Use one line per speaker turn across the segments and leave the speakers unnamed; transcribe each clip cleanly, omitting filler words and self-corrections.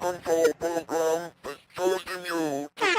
control program is choosing you to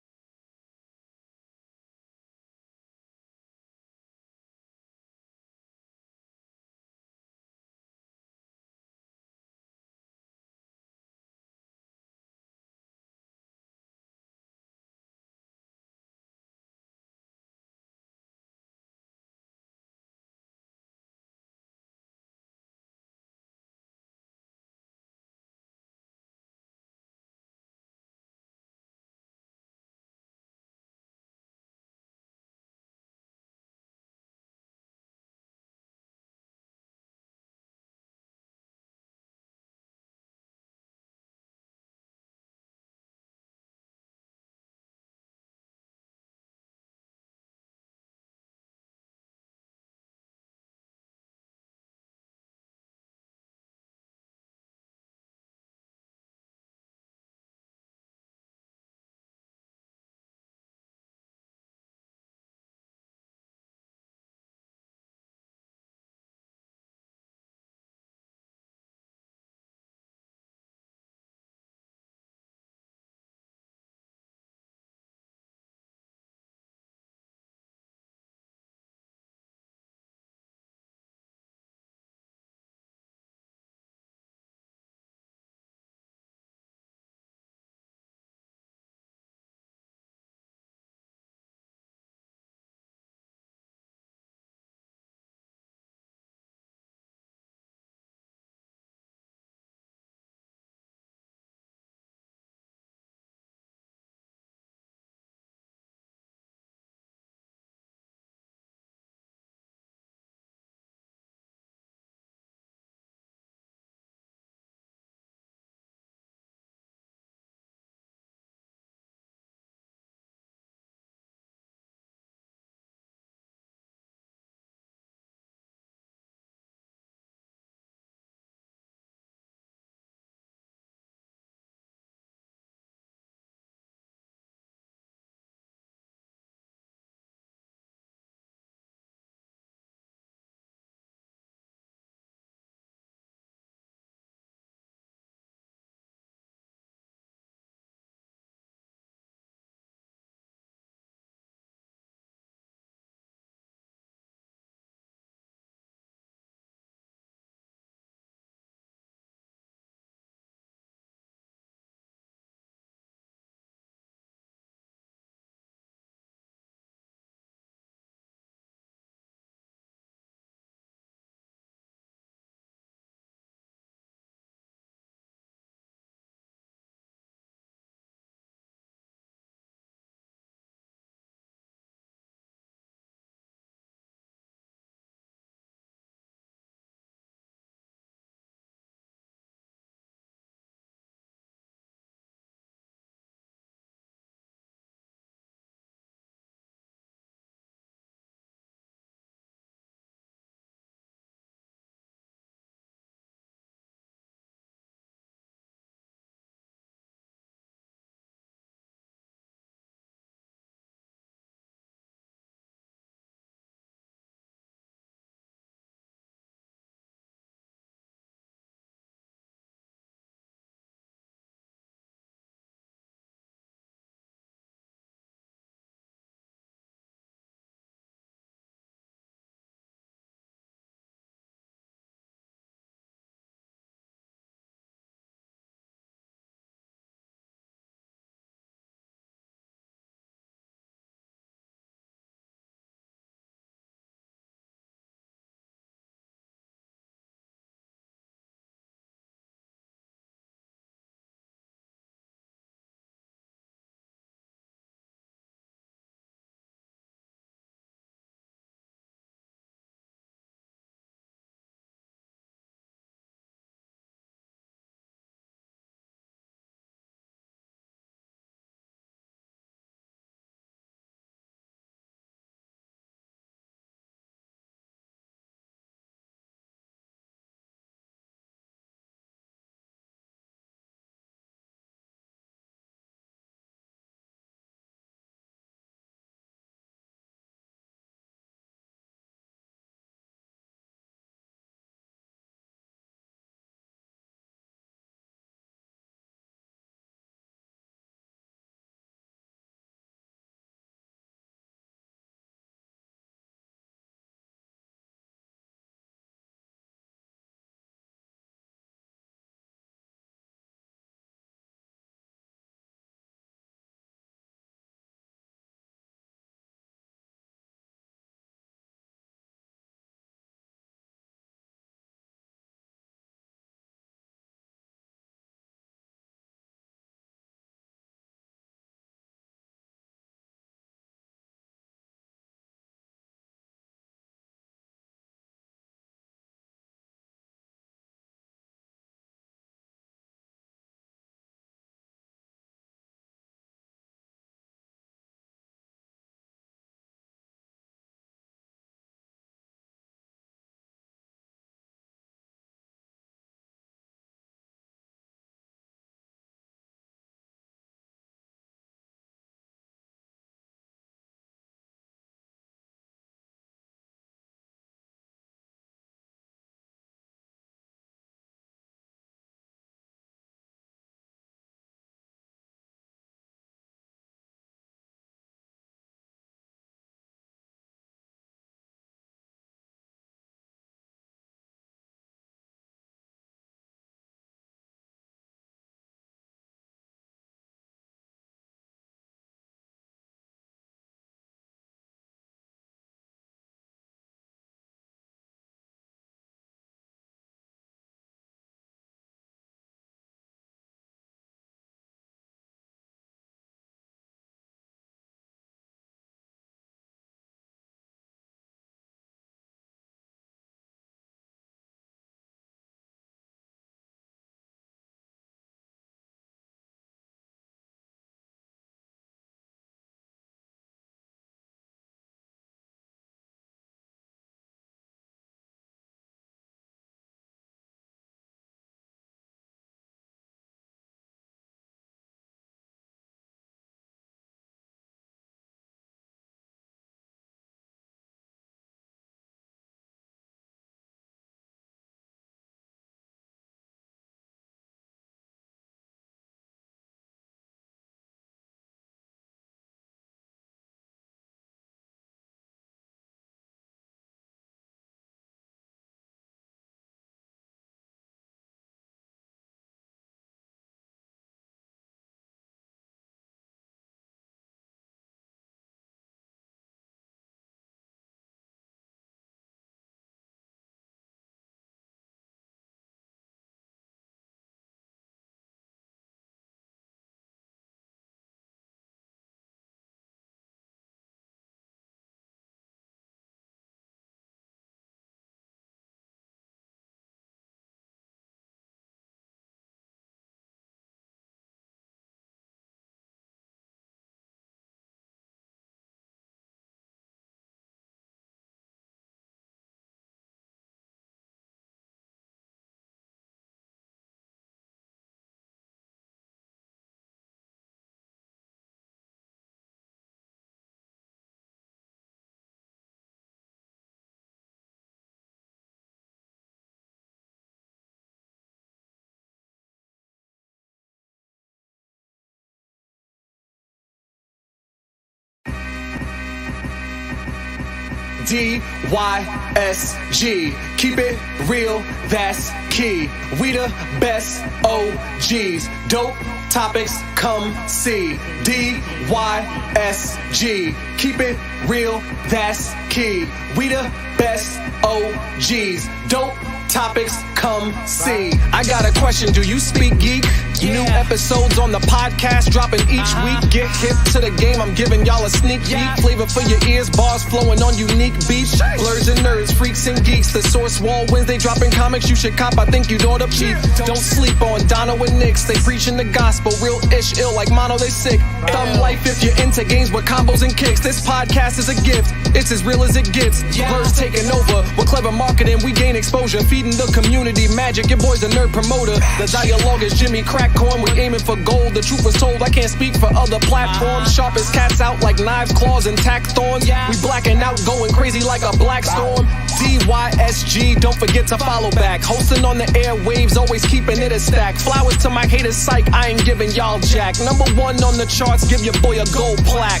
DYSG. Keep it real, that's key. We the best OGs. Dope topics, come see. DYSG. Keep it real, that's key. We the best OGs. Dope topics, come see. I got a question, do you speak geek? New episodes on the podcast dropping each week. Get hip to the game, I'm giving y'all a sneak peek. Flavor for your ears, bars flowing on unique beats. Blurs and nerds, freaks and geeks. The Source Wall Wednesday dropping comics you should cop, I think you'd ought to peep. Don't sleep on Dono and Nix, they preaching the gospel. Real ish, ill like mono, they sick. Thumb life if you're into games with combos and kicks. This podcast is a gift, it's as real as it gets. Blurs taking over, with clever marketing we gain exposure. Feeding the community magic, your boy's a nerd promoter. The dialogue is Jimmy Crackcorn, we aiming for gold. The truth was told, I can't speak for other platforms. Sharp as cats out like knives, claws, and tack thorns. We blacking out, going crazy like a black storm. DYSG, don't forget to follow back. Hosting on the airwaves, always keeping it a stack. Flowers to my haters, psych, I ain't giving y'all jack. Number one on the charts, give your boy a gold plaque.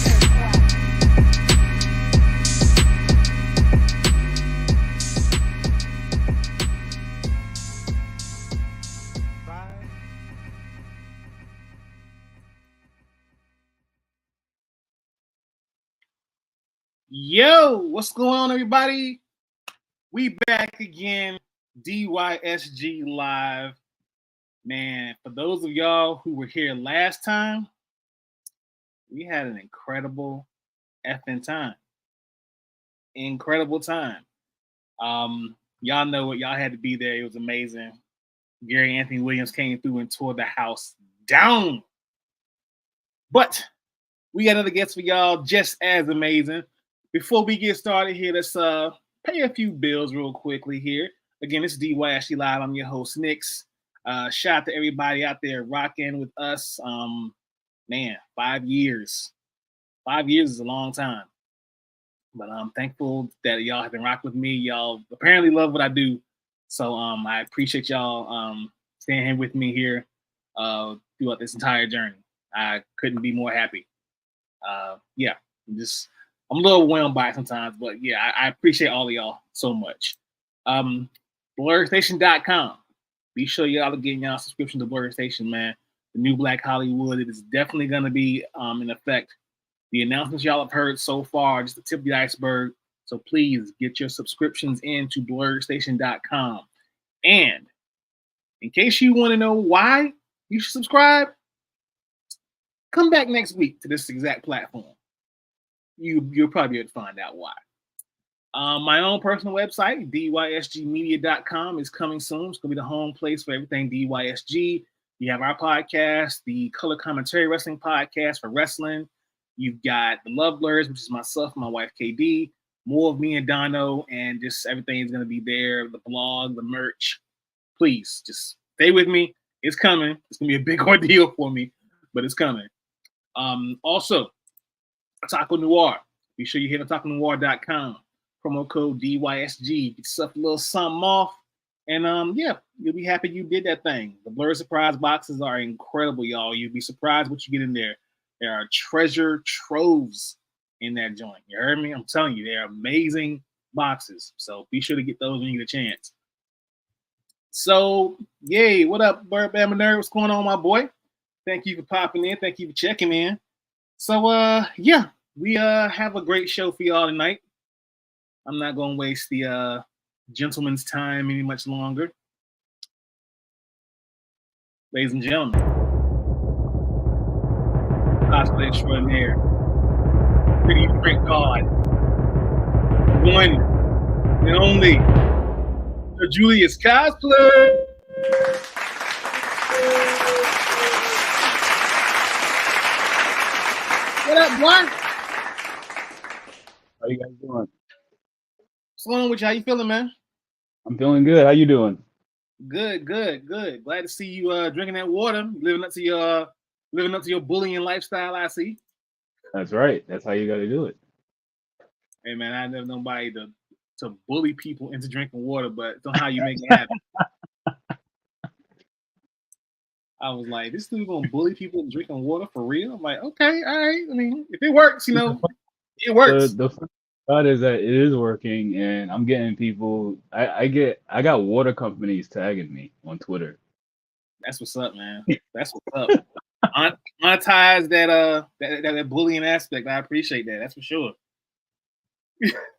Yo, what's going on, everybody? We back again, DYSG Live. Man, for those of y'all who were here last time, we had an incredible effing time. Incredible time. Y'all know what, y'all had to be there. It was amazing. Gary Anthony Williams came through and tore the house down. But we got another guest for y'all just as amazing. Before we get started here, let's pay a few bills real quickly here. Again, this is DYSG Live. I'm your host, Nix. Shout out to everybody out there rocking with us. Man, 5 years. 5 years is a long time. But I'm thankful that y'all have been rocking with me. Y'all apparently love what I do. So I appreciate y'all staying here with me here throughout this entire journey. I couldn't be more happy. I'm a little overwhelmed by it sometimes, but yeah, I appreciate all of y'all so much. BlurStation.com. Be sure y'all are getting y'all subscription to Blur Station, man. The new Black Hollywood, it is definitely going to be in effect. The announcements y'all have heard so far, just the tip of the iceberg. So please get your subscriptions into BlurStation.com. And in case you want to know why you should subscribe, come back next week to this exact platform. You'll probably be able to find out why. My own personal website, DYSGmedia.com, is coming soon. It's going to be the home place for everything DYSG. You have our podcast, the Color Commentary Wrestling Podcast for wrestling. You've got the Love Blurs, which is myself and my wife, KD. More of me and Dono, and just everything is going to be there. The blog, the merch. Please, just stay with me. It's coming. It's going to be a big ordeal for me, but it's coming. Also, Taco Noir. Be sure you hit TacoNoir.com. Promo code DYSG. Get yourself a little something off. And you'll be happy you did that thing. The Blur Surprise boxes are incredible, y'all. You'll be surprised what you get in there. There are treasure troves in that joint. You heard me? I'm telling you, they're amazing boxes. So be sure to get those when you get a chance. So, yay, what up, Bird Bama Nerd? What's going on, my boy? Thank you for popping in. Thank you for checking in. So, we have a great show for y'all tonight. I'm not going to waste the gentleman's time any much longer. Ladies and gentlemen, cosplay extraordinaire, pretty print god, one and only SirJuliusCosplay. What up, Blunt?
How you guys doing?
What's going on with you? How you feeling, man?
I'm feeling good. How you doing?
Good. Glad to see you drinking that water, living up to your bullying lifestyle. I see.
That's right. That's how you got to do it.
Hey, man, I never known nobody to bully people into drinking water, but somehow you make it happen. I was like, this dude gonna bully people into drinking water for real? I'm like, okay, all right. I mean, if it works, it works.
The thought is that it is working, and I'm getting people. I got water companies tagging me on Twitter.
That's what's up, man. That's what's up. Monetize that bullying aspect. I appreciate that. That's for sure.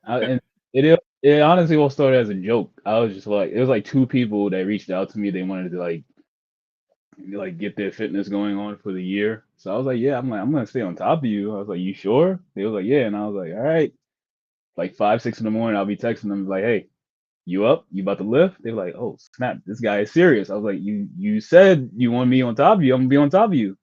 And it honestly all started as a joke. I was just like, it was like two people that reached out to me. They wanted to like get their fitness going on for the year. So I was like, yeah, I'm gonna stay on top of you. I was like, you sure? They was like, yeah, and I was like, all right. Like 5, 6 in the morning, I'll be texting them like, hey, you up? You about to lift? They're like, oh snap, this guy is serious. I was like, you said you want me on top of you. I'm gonna be on top of you.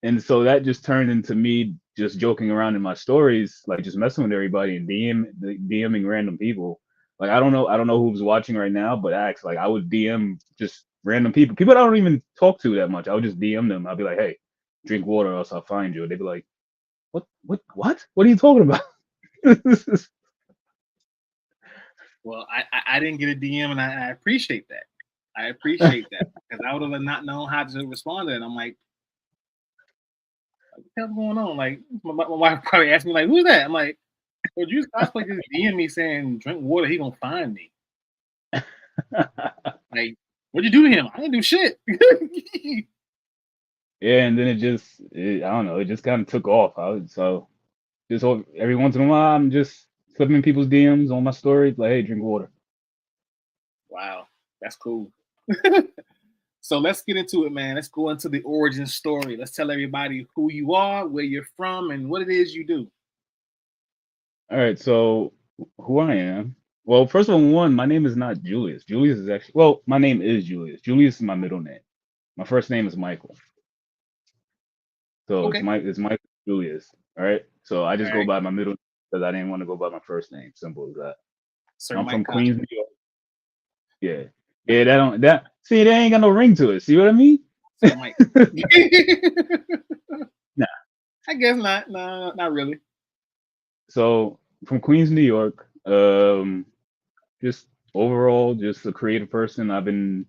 And so that just turned into me just joking around in my stories, like just messing with everybody and DMing random people. Like I don't know who's watching right now, but like I would DM just random people I don't even talk to that much. I would just DM them. I'll be like, hey, drink water, or else I'll find you. They'd be like, what are you talking about?
Well, I didn't get a DM, and I appreciate that. I appreciate that because I would have not known how to respond to it. And I'm like, what the hell's going on? Like, my wife probably asked me, like, who's that? I'm like, well, JuliusCosplay just DM me saying, drink water, he gonna find me. Like, what'd you do to him? I didn't do shit.
Yeah, and then I don't know, it just kind of took off. So just every once in a while, I'm just slipping people's DMs on my stories, like, hey, drink water.
Wow, that's cool. So let's get into it, man. Let's go into the origin story. Let's tell everybody who you are, where you're from, and what it is you do.
All right, so who I am. Well, first of all, my name is not Julius. Julius is actually, well, my name is Julius. Julius is my middle name. My first name is Michael. So
Okay.
it's Michael Julius. All right. So I just
All
go
right.
by my middle name because I didn't want to go by my first name. Simple as that.
Sir
I'm
Mike
from
Cox.
Queens, New York. Yeah. Yeah, see, that ain't got no ring to it. See what I mean?
Sir Mike.
Nah.
I guess not. No, not really.
So from Queens, New York. Just overall, just a creative person. I've been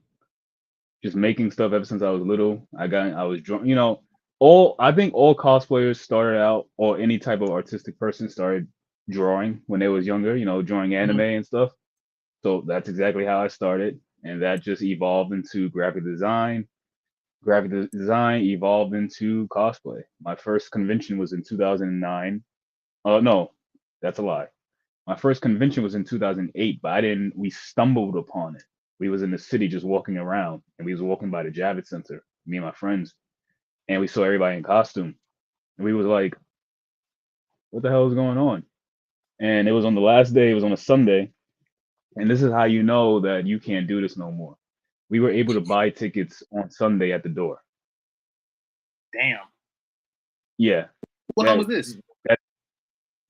just making stuff ever since I was little. I was drawn, I think all cosplayers started out, or any type of artistic person started drawing when they was younger, drawing anime and stuff. So that's exactly how I started. And that just evolved into graphic design. Graphic design evolved into cosplay. My first convention was in 2009. No, that's a lie. My first convention was in 2008, but we stumbled upon it. We was in the city just walking around, and we was walking by the Javits Center, me and my friends, and we saw everybody in costume. And we was like, what the hell is going on? And it was on the last day, it was on a Sunday, and this is how you know that you can't do this no more. We were able to buy tickets on Sunday at the door.
Damn.
Yeah.
What time was this?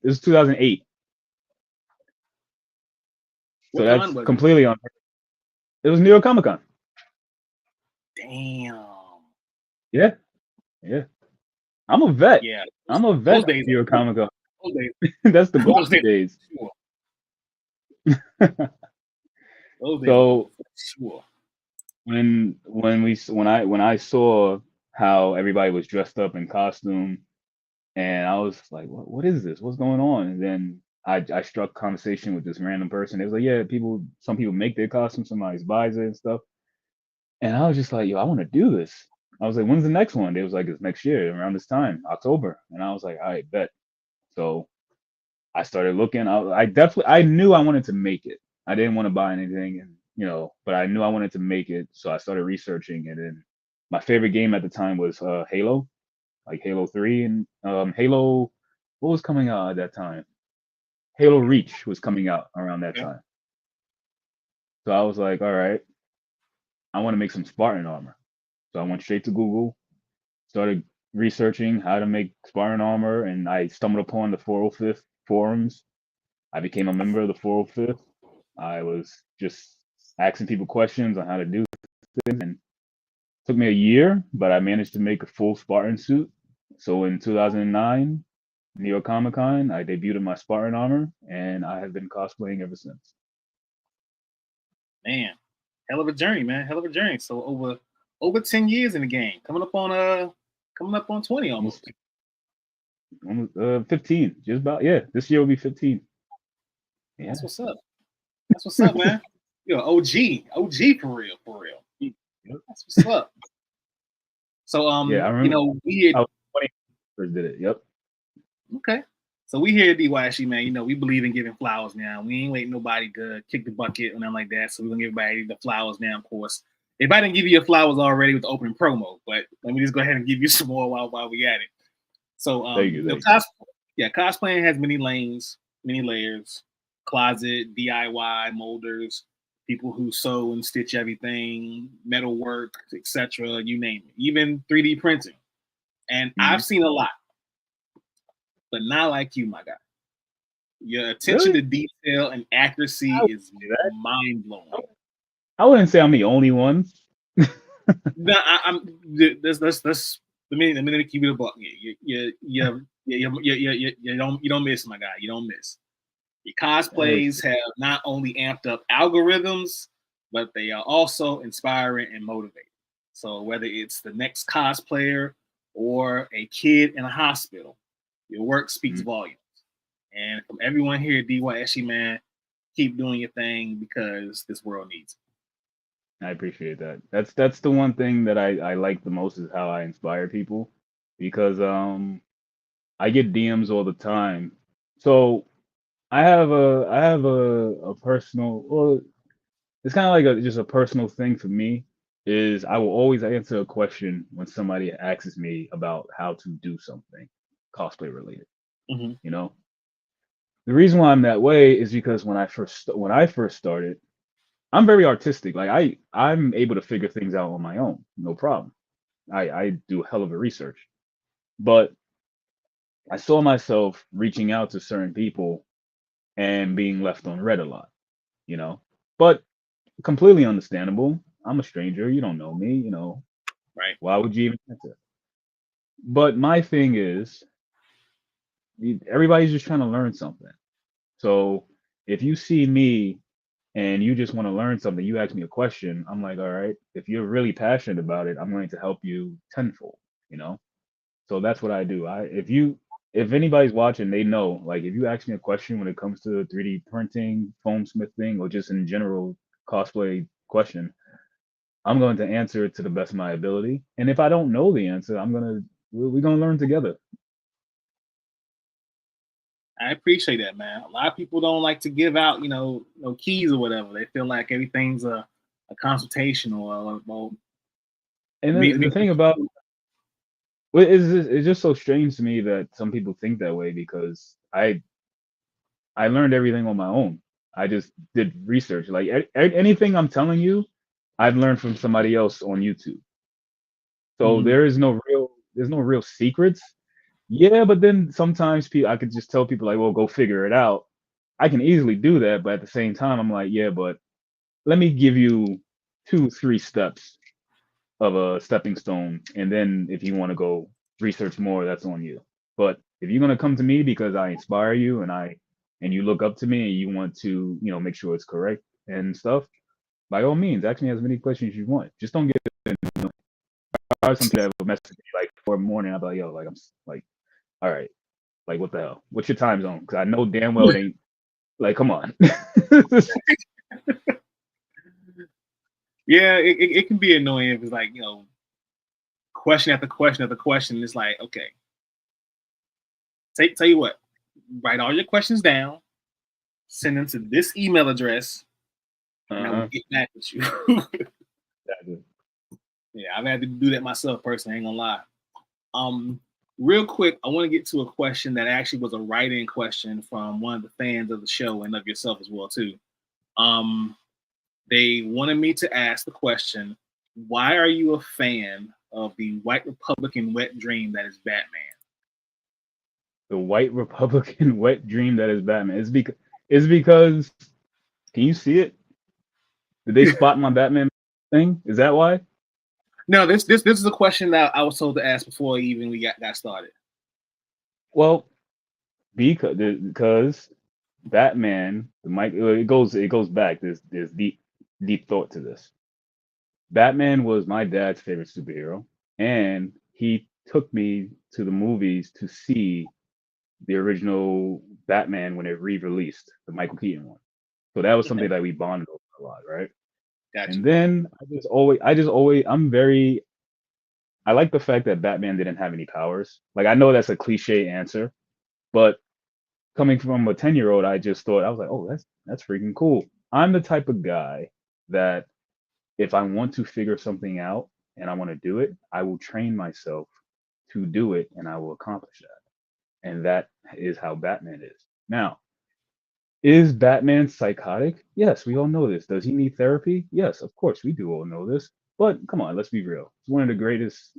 This is 2008.
What
So that's
con was
completely on. It was New York Comic Con.
Damn.
Yeah. Yeah. I'm a vet.
Yeah.
I'm a vet.
Those days.
New York Comic Con.
Those days.
That's the
Those
golden days.
Sure. Those days.
So
Sure.
when I saw how everybody was dressed up in costume, and I was like, what is this? What's going on? And then I struck conversation with this random person. It was like, yeah, some people make their costumes, somebody buys it and stuff. And I was just like, yo, I want to do this. I was like, when's the next one? They was like, it's next year around this time, October. And I was like, all right, bet. So I started looking. I knew I wanted to make it. I didn't want to buy anything, and but I knew I wanted to make it. So I started researching, and then my favorite game at the time was Halo, like Halo 3, and Halo. What was coming out at that time? Halo Reach was coming out around that time. So I was like, all right, I want to make some Spartan armor. So I went straight to Google, started researching how to make Spartan armor, and I stumbled upon the 405th forums. I became a member of the 405th. I was just asking people questions on how to do things, and it took me a year, but I managed to make a full Spartan suit. So in 2009, New York Comic Con, I debuted in my Spartan armor, and I have been cosplaying ever since.
Man, hell of a journey, man. Hell of a journey. So over 10 years in the game, coming up on 20 almost.
Almost 15, just about. Yeah, this year will be 15. Yeah.
That's what's up. That's what's up, man. You're OG for real, for real.
Yep.
That's what's up. So,
Yeah, I
you
remember
know, we
I was 20 first did it. Yep.
okay. So we here at DYSG, man. You know, we believe in giving flowers now. We ain't waiting nobody to kick the bucket or nothing like that. So we're gonna give everybody the flowers now, of course. If I didn't give you your flowers already with the opening promo, but let me just go ahead and give you some more while we at it. So
Thank you.
you know, cosplaying has many lanes, many layers, closet, DIY, molders, people who sew and stitch everything, metal work, etc. You name it, even 3D printing. And I've seen a lot, but not like you, my guy. Your attention
Really?
to detail and accuracy
I wouldn't
is
say that.
mind blowing.
I wouldn't say I'm the only one.
No, I'm. That's. Let me keep it a buck. You don't miss, my guy. You don't miss. Your cosplays have not only amped up algorithms, but they are also inspiring and motivating. So whether it's the next cosplayer or a kid in a hospital, your work speaks volumes. And from everyone here at DYSG, man, keep doing your thing because this world needs it.
I appreciate that. That's the one thing that I like the most is how I inspire people because I get DMs all the time. So I have a personal, well, it's kind of like just a personal thing for me is I will always answer a question when somebody asks me about how to do something cosplay related,
Mm-hmm.
you know? The reason why I'm that way is because when I first started, I'm very artistic. Like I'm able to figure things out on my own, no problem. I do a hell of a research. But I saw myself reaching out to certain people and being left on red a lot, you know? But completely understandable. I'm a stranger. You don't know me, you know.
Right.
Why would you even answer? But my thing is, everybody's just trying to learn something. So if you see me and you just want to learn something, you ask me a question, I'm like, all right, if you're really passionate about it, I'm going to help you tenfold, you know? So that's what I do. If anybody's watching, they know, like if you ask me a question when it comes to 3D printing, foam smithing, or just in general cosplay question, I'm going to answer it to the best of my ability. And if I don't know the answer, we're gonna learn together.
I appreciate that, man. A lot of people don't like to give out, no keys or whatever. They feel like everything's a consultation or
And
me,
the thing about it's just so strange to me that some people think that way because I learned everything on my own. I just did research. Like anything I'm telling you, I've learned from somebody else on YouTube. So
Mhm.
there's no real secrets. Yeah, but then sometimes I could just tell people like, well, go figure it out. I can easily do that, but at the same time, I'm like, yeah, but let me give you 2, 3 steps of a stepping stone, and then if you want to go research more, that's on you. But if you're gonna come to me because I inspire you and you look up to me and you want to, make sure it's correct and stuff, by all means, ask me as many questions as you want. Just don't get some people that will message me like 4 morning. I'll be like, yo, like like, all right, like what the hell? What's your time zone? Because I know damn well it ain't like, come on.
Yeah, it can be annoying if it's like, question after question after question. It's like, okay, tell you what, write all your questions down, send them to this email address, and I will
Uh-huh.
get back with you.
Exactly.
Yeah, I've had to do that myself personally, I ain't gonna lie. Real quick, I want to get to a question that actually was a write-in question from one of the fans of the show and of yourself as well, too. They wanted me to ask the question, why are you a fan of the white Republican wet dream that is Batman?
The white Republican wet dream that is Batman. It's because can you see it? Did they spot my Batman thing? Is that why?
No, this is a question that I was told to ask before even we got started.
Well, because Batman, it goes back. There's deep thought to this. Batman was my dad's favorite superhero, and he took me to the movies to see the original Batman when it re-released, the Michael Keaton one. So that was something that we bonded over a lot, right?
Gotcha.
And then I like the fact that Batman didn't have any powers. Like I know that's a cliche answer, but coming from a 10-year-old, I just thought I was like, oh, that's freaking cool. I'm the type of guy that if I want to figure something out and I want to do it, I will train myself to do it and I will accomplish that. And that is how Batman is. Now, is Batman psychotic? Yes, we all know this. Does he need therapy? Yes, of course, we do all know this. But come on, let's be real. It's one of the greatest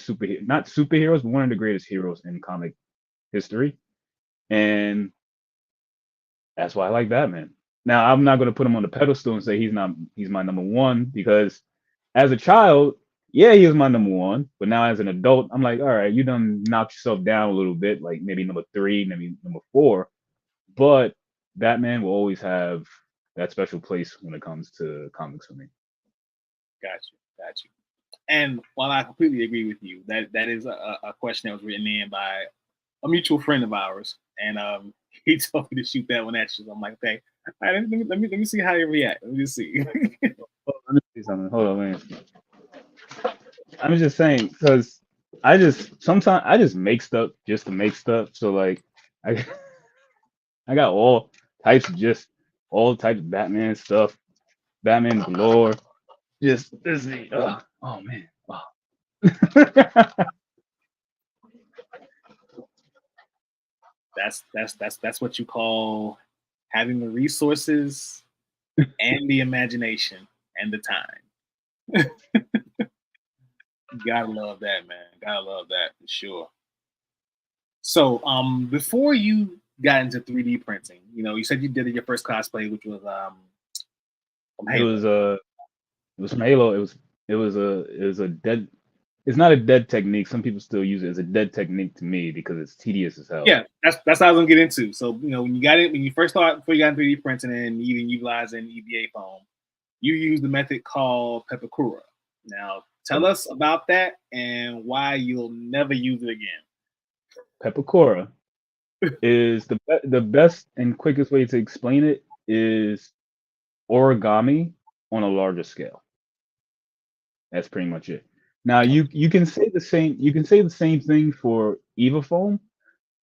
superheroes, not superheroes, but one of the greatest heroes in comic history. And that's why I like Batman. Now, I'm not going to put him on the pedestal and say he's my number one because as a child, yeah, he was my number one. But now as an adult, I'm like, all right, you done knocked yourself down a little bit, like maybe number three, maybe number four. But Batman will always have that special place when it comes to comics for me.
Got you. And while I completely agree with you, that is a question that was written in by a mutual friend of ours, and he told me to shoot that one at you. So I'm like, okay, all right, let me see how you react. Let me just see.
Let me see something. Hold on, man. I'm just saying because sometimes I just make stuff just to make stuff. So like I I got all types of Batman stuff, Batman galore. Just this thing. Oh man. Oh.
That's what you call having the resources and the imagination and the time. Gotta love that, man. Gotta love that for sure. So, before you got into 3D printing, you said you did your first cosplay, which was from
It
Halo.
was from Halo. It was a dead. It's not a dead technique. Some people still use it as a dead technique to me because it's tedious as hell.
Yeah, that's what I was gonna get into. So, when you first started, before you got into 3D printing and even utilizing EVA foam, you used the method called Pepakura. Now, tell us about that and why you'll never use it again.
Pepakura is the best and quickest way to explain it is origami on a larger scale. That's pretty much it. Now you can say the same thing for Eva foam,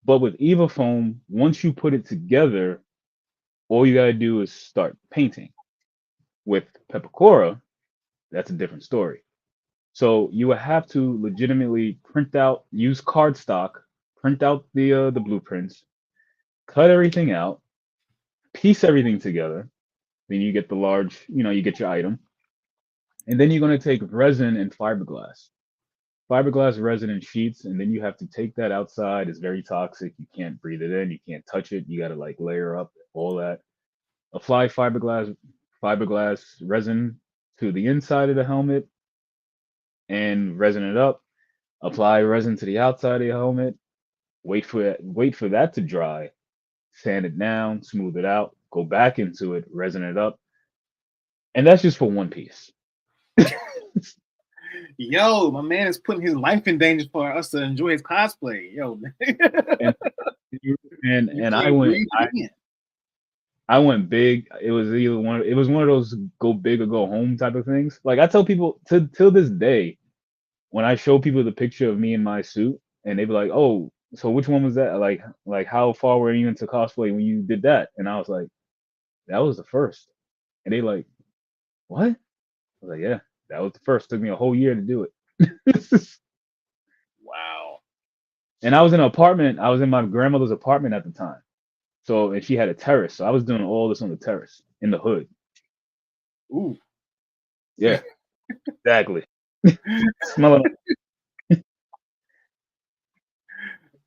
but with Eva foam, once you put it together, all you gotta do is start painting. With Pepakura, that's a different story. So you would have to legitimately use cardstock, print out the blueprints, cut everything out, piece everything together. Then you get you get your item, and then you're gonna take resin and fiberglass resin and sheets, and then you have to take that outside. It's very toxic. You can't breathe it in. You can't touch it. You got to like layer up all that. Apply fiberglass resin to the inside of the helmet and resin it up. Apply resin to the outside of the helmet. Wait for that to dry. Sand it down, smooth it out. Go back into it, resin it up, and that's just for one piece.
Yo, my man is putting his life in danger for us to enjoy his cosplay. Yo,
and I went big. It was one of those go big or go home type of things. Like I tell people till this day, when I show people the picture of me in my suit, and they be like, "Oh, so which one was that? Like how far were you into cosplay when you did that?" And I was like, "That was the first." And they like, "What?" I was like, "Yeah, that was the first. Took me a whole year to do it."
Wow.
And I was in an apartment. I was in my grandmother's apartment at the time. So, and she had a terrace. So I was doing all this on the terrace in the hood.
Ooh.
Yeah, exactly. Smelling.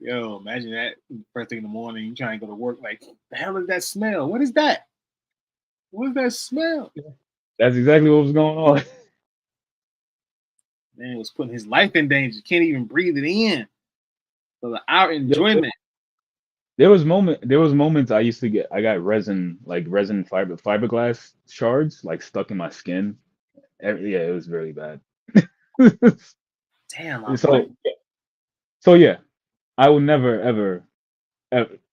Yo, imagine that first thing in the morning, you trying to go to work. Like, the hell is that smell? What is that? What is that smell?
That's exactly what was going on.
Man was putting his life in danger. Can't even breathe it in. For our enjoyment.
There was moments I used to get. I got resin fiberglass shards like stuck in my skin. Yeah, it was really bad.
Damn.
So yeah, I will never ever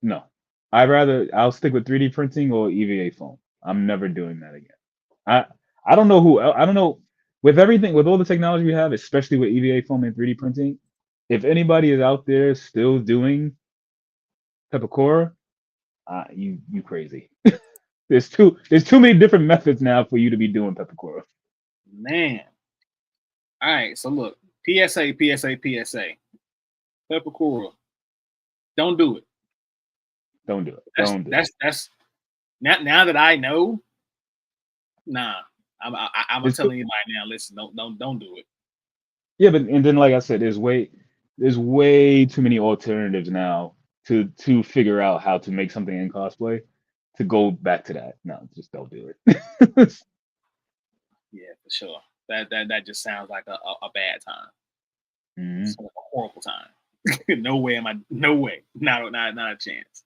No, I'll stick with 3D printing or EVA foam. I'm never doing that again. I don't know I don't know with everything with all the technology we have, especially with EVA foam and 3D printing. If anybody is out there still doing Pepakura, you crazy. There's too many different methods now for you to be doing Pepakura.
Man. All right, so look, PSA. Pepakura. Don't do it.
Don't do it.
That's now that I know. Nah, I'm
It's
telling you right now. Listen, don't do it.
Yeah, but and then like I said, there's way too many alternatives now to figure out how to make something in cosplay. To go back to that, no, just don't do it.
Yeah, for sure. That just sounds like a bad time.
Mhm.
It's like a horrible time. No way, not a chance.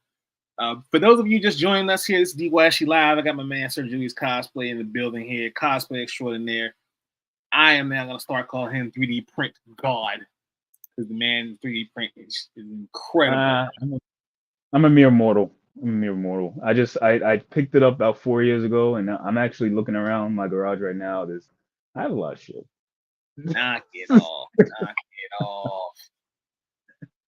For those of you just joining us here, this is DYSG Live. I got my man SirJuliusCosplay in the building here, cosplay extraordinaire. I am now going to start calling him 3D print god because the man 3D print is incredible.
I'm a mere mortal. I picked it up about 4 years ago, and I'm actually looking around my garage right now. I have a lot of shit.
Knock it off.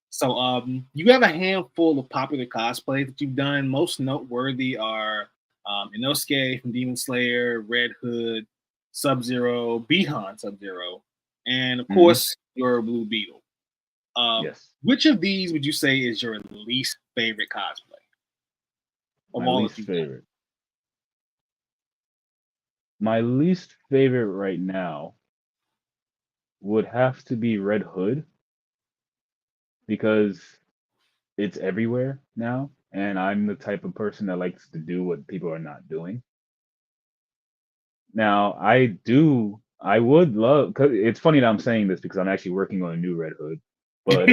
So, you have a handful of popular cosplays that you've done. Most noteworthy are Inosuke from Demon Slayer, Red Hood, Sub-Zero, Bihan Sub-Zero, and of course your Blue Beetle.
Yes.
Which of these would you say is your least favorite cosplay?
My least favorite right now would have to be Red Hood because it's everywhere now, and I'm the type of person that likes to do what people are not doing. Now, I would love, cause it's funny that I'm saying this because I'm actually working on a new Red Hood, but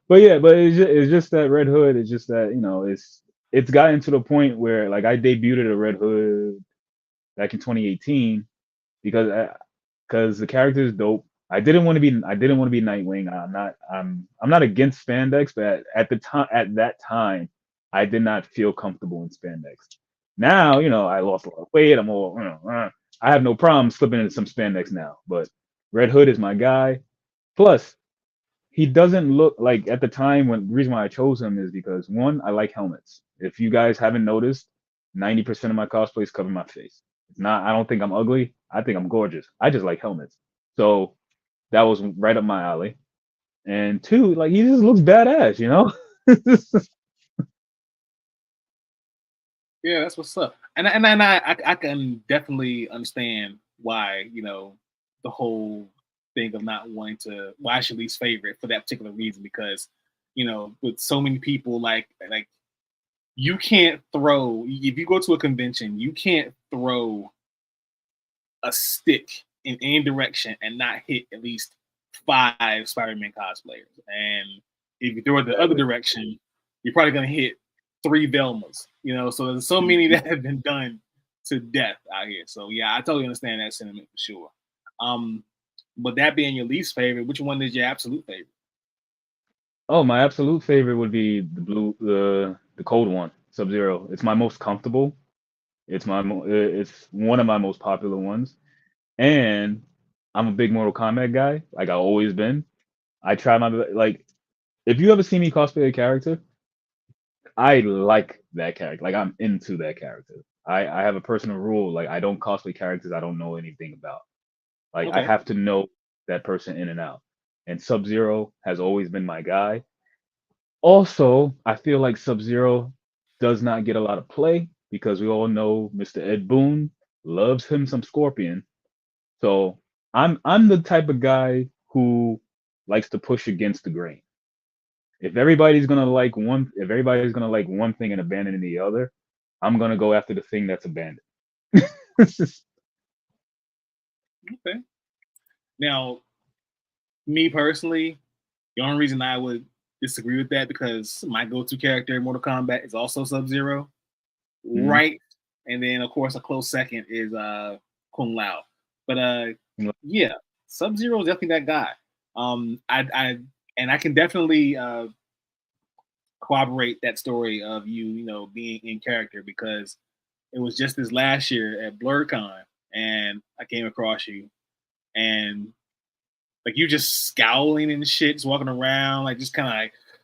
but it's just that Red Hood. It's just that it's gotten to the point where like I debuted a Red Hood back in 2018 because the character is dope. I didn't want to be Nightwing. I'm not against spandex, but at that time I did not feel comfortable in spandex. Now, I lost a lot of weight. I'm all, I have no problem slipping into some spandex now. But Red Hood is my guy. Plus, he doesn't look like at the time when the reason why I chose him is because one, I like helmets. If you guys haven't noticed, 90% of my cosplays cover my face. It's not, I don't think I'm ugly. I think I'm gorgeous. I just like helmets. So that was right up my alley. And two, like he just looks badass,
Yeah, that's what's up. And I can definitely understand why, the whole thing of not wanting to why should least favorite for that particular reason because, with so many people like you can't throw if you go to a convention, you can't throw a stick in any direction and not hit at least 5 Spider-Man cosplayers. And if you throw it the other direction, you're probably gonna hit 3 Velmas. So there's so many that have been done to death out here. So yeah, I totally understand that sentiment for sure. But that being your least favorite, which one is your absolute favorite?
Oh, my absolute favorite would be the cold one, Sub-Zero. It's my most comfortable. It's one of my most popular ones. And I'm a big Mortal Kombat guy, like I've always been. I try my like if you ever see me cosplay a character, I like that character. Like I'm into that character. I have a personal rule, like I don't cosplay characters I don't know anything about. Like I
Okay.
have to know that person in and out. And Sub-Zero has always been my guy. Also, I feel like Sub-Zero does not get a lot of play because we all know Mr. Ed Boon loves him some Scorpion. So I'm the type of guy who likes to push against the grain. If everybody's gonna like one thing and abandon the other, I'm gonna go after the thing that's abandoned.
Okay. Now, me personally, the only reason I would disagree with that because my go-to character in Mortal Kombat is also Sub-Zero. Right. And then of course a close second is Kung Lao. But yeah, Sub-Zero is definitely that guy. I And I can definitely corroborate that story of you know, being in character, because it was just this last year at BlurCon, and I came across you, and like you just scowling and shit, just walking around, like just kind of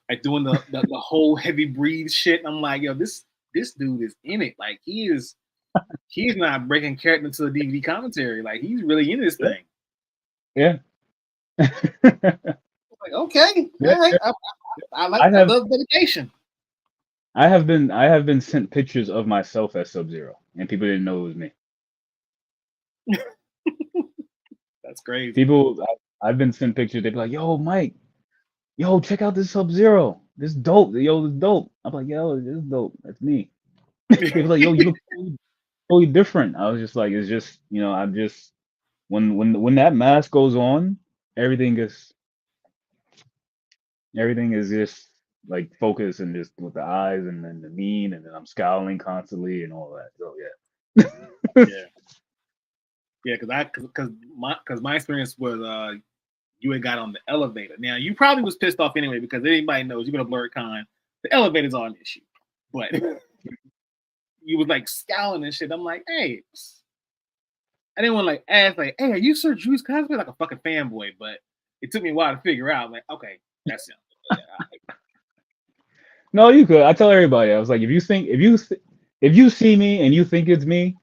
like doing the whole heavy breathe shit. And I'm like, yo, this dude is in it. Like he's not breaking character into the DVD commentary. Like he's really in this thing.
Yeah.
Like, okay,
Yeah.
all right. I love dedication.
I have been sent pictures of myself as Sub-Zero, and people didn't know it was me.
That's crazy.
People, I've been sent pictures. They'd be like, "Yo, Mike, yo, check out this Sub-Zero. This dope. Yo, this dope." I'm like, "Yo, this is dope. That's me." People like, "Yo, you look totally different." I was just like, "It's just, you know, I'm just when that mask goes on, everything is just like focused and just with the eyes and then the mien, and then I'm scowling constantly and all that." So yeah.
Yeah, because my experience was you had got on the elevator. Now you probably was pissed off anyway, because anybody knows you've been a BlurCon, the elevator's on an issue. But you was like scowling and shit. I'm like, hey, I didn't want to like ask like, hey, are you SirJuliusCosplay? Like a fucking fanboy, but it took me a while to figure out. Like, okay, that's him. Yeah,
No, you could. I tell everybody. I was like, if you see me and you think it's me,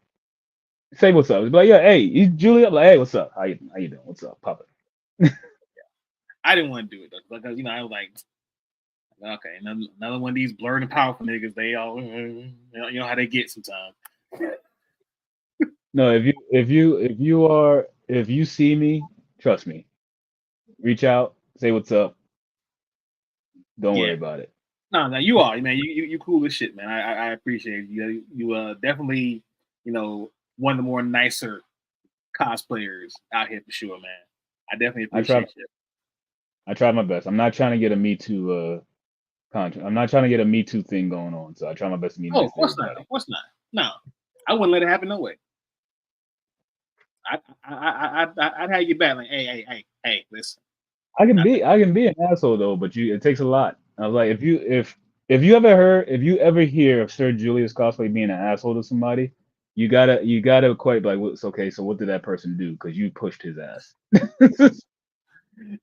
say what's up. It's like, yeah, hey, you Julia. I'm like, hey, what's up? How you doing? What's up, Papa?
I didn't want to do it though, because you know I was like, okay, another one of these blurred and powerful niggas. They all, you know how they get sometimes.
No, if you see me, trust me. Reach out, say what's up. Don't worry about it.
No, you are, man. You cool as shit, man. I appreciate you. You definitely, you know, one of the more nicer cosplayers out here for sure, man. I definitely appreciate it.
I try my best. I'm not trying to get a Me Too contract. I'm not trying to get a Me Too thing going on. So I try my best to be nice to everybody.
Of course not. No, I wouldn't let it happen no way. I'd have you back like, hey, listen.
I can be an asshole though, but it takes a lot. I was like, if you ever hear of SirJuliusCosplay being an asshole to somebody, you gotta quite like, well, it's okay. So what did that person do? Because you pushed his ass.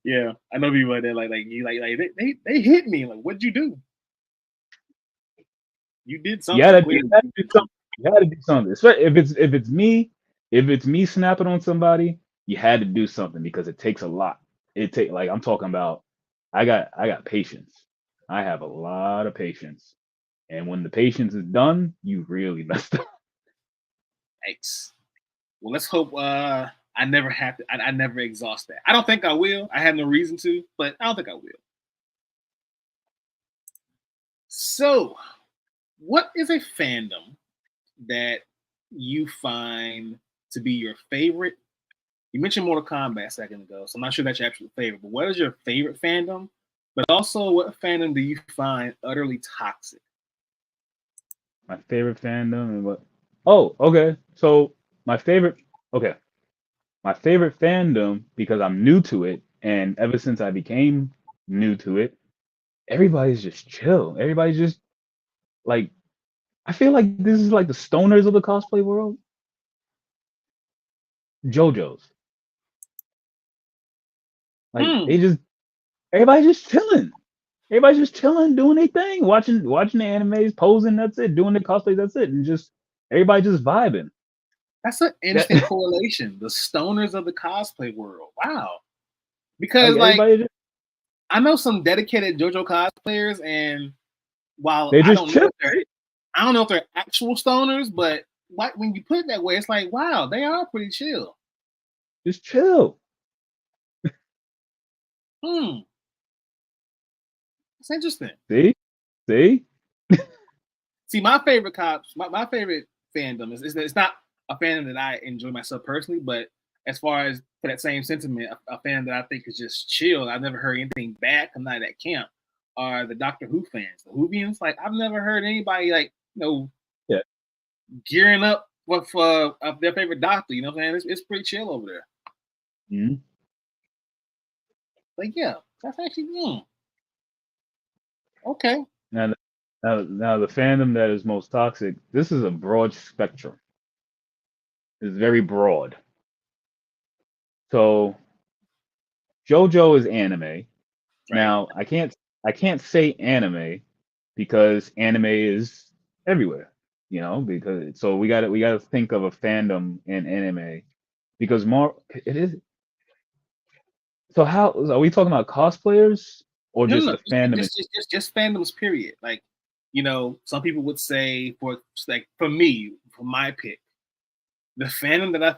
Yeah, I know people like that. Like you like they hit me. Like, what'd you do? You did something.
You had to do something. Especially if it's me snapping on somebody, you had to do something because it takes a lot. Like I'm talking about, I got patience. I have a lot of patience, and when the patience is done, you really messed up.
Thanks. Well, let's hope I never have to. I never exhaust that. I don't think I will. I have no reason to, but I don't think I will. So, what is a fandom that you find to be your favorite? You mentioned Mortal Kombat a second ago, so I'm not sure that's your absolute favorite. But what is your favorite fandom? But also, what fandom do you find utterly toxic?
My favorite fandom and what? Oh, okay. So my favorite fandom, because I'm new to it, and ever since I became new to it, everybody's just chill. Everybody's just like, I feel like this is like the stoners of the cosplay world. JoJo's. Like everybody's just chilling. Everybody's just chilling, doing their thing, watching the animes, posing, that's it, doing the cosplays, that's it. And just everybody just vibing.
That's an interesting correlation. The stoners of the cosplay world. Wow. Because I know some dedicated JoJo cosplayers, and while
they just chill.
I don't know if they're actual stoners, but when you put it that way, it's like, wow, they are pretty chill.
Just chill.
It's interesting.
See?
See, my favorite my favorite fandom is it's not a fandom that I enjoy myself personally, but as far as for that same sentiment, a fan that I think is just chill. I've never heard anything bad come out of that camp are the Doctor Who fans. The Whovians, like I've never heard anybody like, gearing up for their favorite Doctor. You know what I'm saying? It's pretty chill over there.
Mm-hmm.
Like, yeah. That's actually okay.
Now, now, the fandom that is most toxic. This is a broad spectrum. It's very broad. So JoJo is anime.
Right.
Now, I can't say anime because anime is everywhere. You know, because so we gotta think of a fandom in anime because more it is. So how are we talking about cosplayers or
No,
just
no,
the fandom?
just fandoms. Period. Like, some people would say for me, for my pick, the fandom that I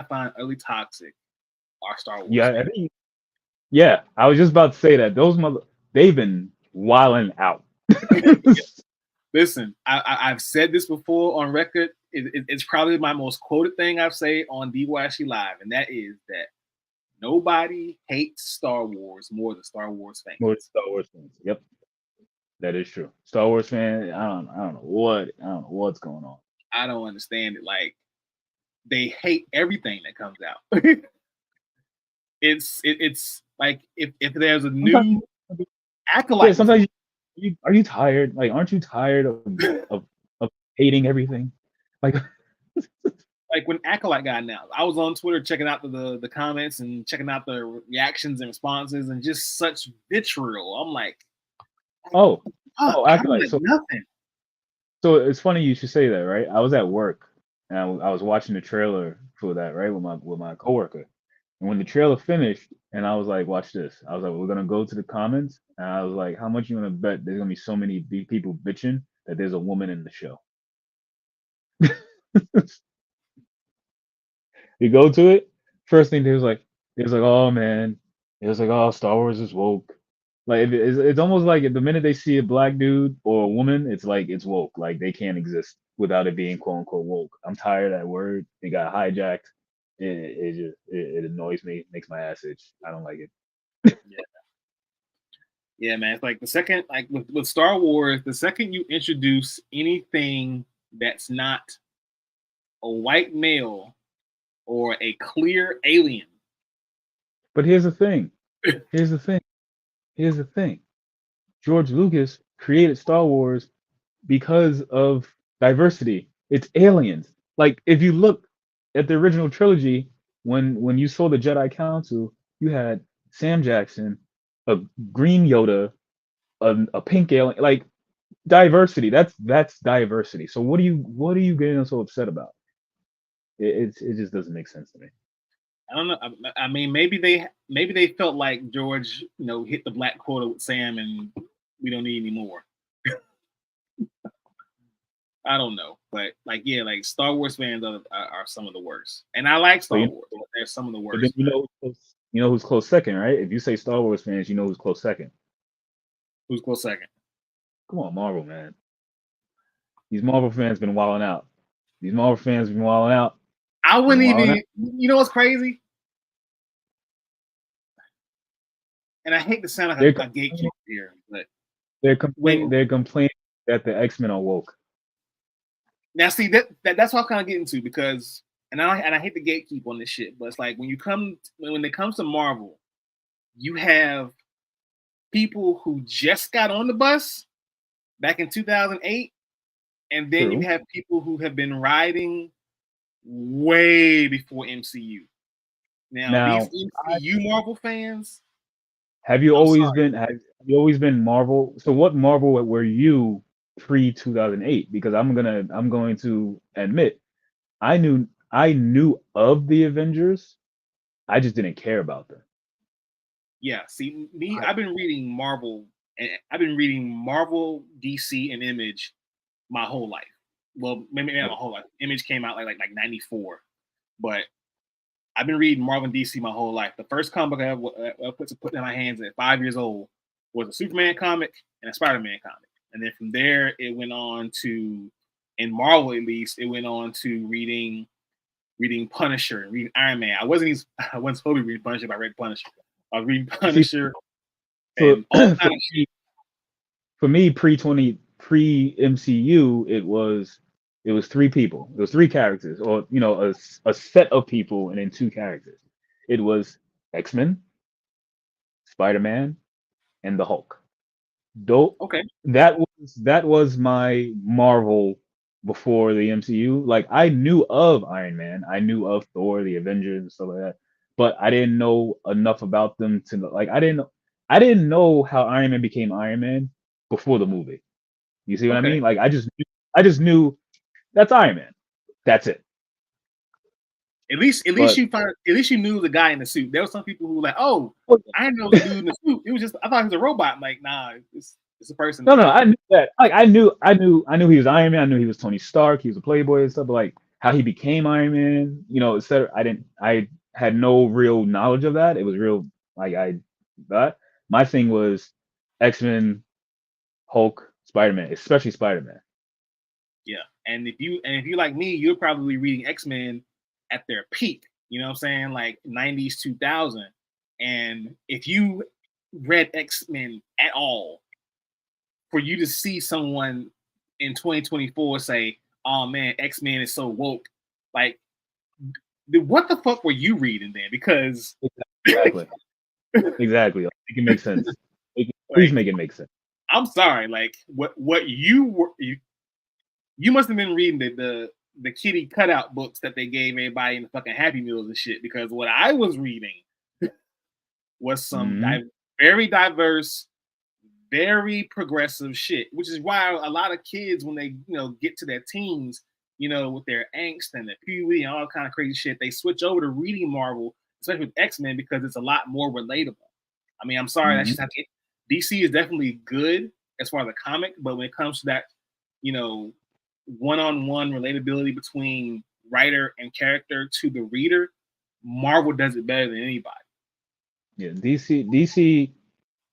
find early toxic are Star Wars
Yeah,
fans.
yeah. I was just about to say that they've been wilding out.
Listen, I've said this before on record. It's probably my most quoted thing I've said on DYSG Live, and that is that nobody hates Star Wars more than Star Wars fans.
More Star Wars fans. Yep, that is true. Star Wars fan. I don't know what's going on.
I don't understand it. Like, they hate everything that comes out. It's like if there's a new acolyte.
Yeah, sometimes are you tired? Like, aren't you tired of hating everything? Like,
Like when Acolyte got announced, I was on Twitter checking out the comments and checking out the reactions and responses and just such vitriol. I'm like,
oh,
I
Acolyte.
like nothing.
So it's funny you should say that, right? I was at work and I was watching the trailer for that, right, with my coworker. And when the trailer finished, and I was like, "Watch this." I was like, "We're gonna go to the comments," and I was like, "How much you gonna bet there's gonna be so many people bitching that there's a woman in the show?" You go to it, first thing they was like, "Oh man," it was like, "Oh, Star Wars is woke." Like it's almost like the minute they see a black dude or a woman, it's like it's woke. Like they can't exist without it being quote unquote woke. I'm tired of that word. It got hijacked. It annoys me. Makes my ass itch. I don't like it.
Yeah, man. It's like the second, like with Star Wars, the second you introduce anything that's not a white male or a clear alien.
But here's the thing. Here's the thing. Here's the thing. George Lucas created Star Wars because of diversity. It's aliens. Like if you look at the original trilogy, when you saw the Jedi Council, you had Sam Jackson, a green Yoda, a pink alien. Like diversity. That's diversity. So what are you getting so upset about? It just doesn't make sense to me.
I don't know. I mean, maybe they felt like George, hit the black quota with Sam, and we don't need any more. I don't know, but like Star Wars fans are some of the worst, and I like Star Wars. But they're some of the worst.
Then you know who's close second, right? If you say Star Wars fans, you know who's close second.
Who's close second?
Come on, Marvel, man. These Marvel fans been wilding out. These Marvel fans been wilding out.
I wouldn't even. You know what's crazy? And I hate to sound like a gatekeeper here, but
they're complaining that the X-Men are woke.
Now, see that's what I'm kind of getting to because, and I hate the gatekeep on this shit, but it's like when it comes to Marvel, you have people who just got on the bus back in 2008, and then you have people who have been riding way before MCU. Now these MCU Marvel fans.
Have you always been Marvel? So what Marvel were you pre 2008? Because I'm going to admit I knew of the Avengers. I just didn't care about them.
Yeah, see me, I've been reading Marvel, DC, and Image my whole life. Well, maybe not my whole life. Image came out like 94, but I've been reading Marvel and DC my whole life. The first comic I ever put in my hands at 5 years old was a Superman comic and a Spider-Man comic. And then from there, it went on to, in Marvel at least, it went on to reading Punisher and reading Iron Man. I wasn't supposed to be reading Punisher, but I read Punisher. I was reading Punisher. And all kind of shit.
For me, pre MCU, it was three people. It was three characters, or a set of people, and then two characters. It was X-Men, Spider-Man, and the Hulk. Though
Okay.
that was my Marvel before the MCU. Like I knew of Iron Man, I knew of Thor, the Avengers, and stuff like that, but I didn't know enough about them to like I didn't know how Iron Man became Iron Man before the movie. You see what I
Okay.
mean? Like I just knew that's Iron Man. That's it.
At least
But
you knew the guy in the suit. There were some people who were like, oh,
oh,
I didn't know the dude in the suit. It was just I thought he was a robot. I'm like, nah, it's a person.
no, I knew that. Like I knew he was Iron Man. I knew he was Tony Stark. He was a playboy and stuff. But like how he became Iron Man, etc. I had no real knowledge of that. It was real like that. My thing was X-Men, Hulk, Spider-Man, especially Spider-Man.
Yeah. And if you like me, you're probably reading X-Men at their peak. You know what I'm saying? Like 90s, 2000. And if you read X-Men at all, for you to see someone in 2024 say, "Oh man, X-Men is so woke," like, what the fuck were you reading then? Because
Exactly. Exactly. Like, make it make sense. Please
like,
make it make sense.
I'm sorry, like what you must have been reading the kitty cutout books that they gave everybody in the fucking Happy Meals and shit. Because what I was reading was some
Mhm.
very diverse, very progressive shit, which is why a lot of kids, when they get to their teens, with their angst and their puberty and all kind of crazy shit, they switch over to reading Marvel, especially with X-Men, because it's a lot more relatable. I mean, I'm sorry, that's
Mhm.
just how DC is definitely good as far as the comic, but when it comes to that, one-on-one relatability between writer and character to the reader, Marvel does it better than anybody.
Yeah, DC,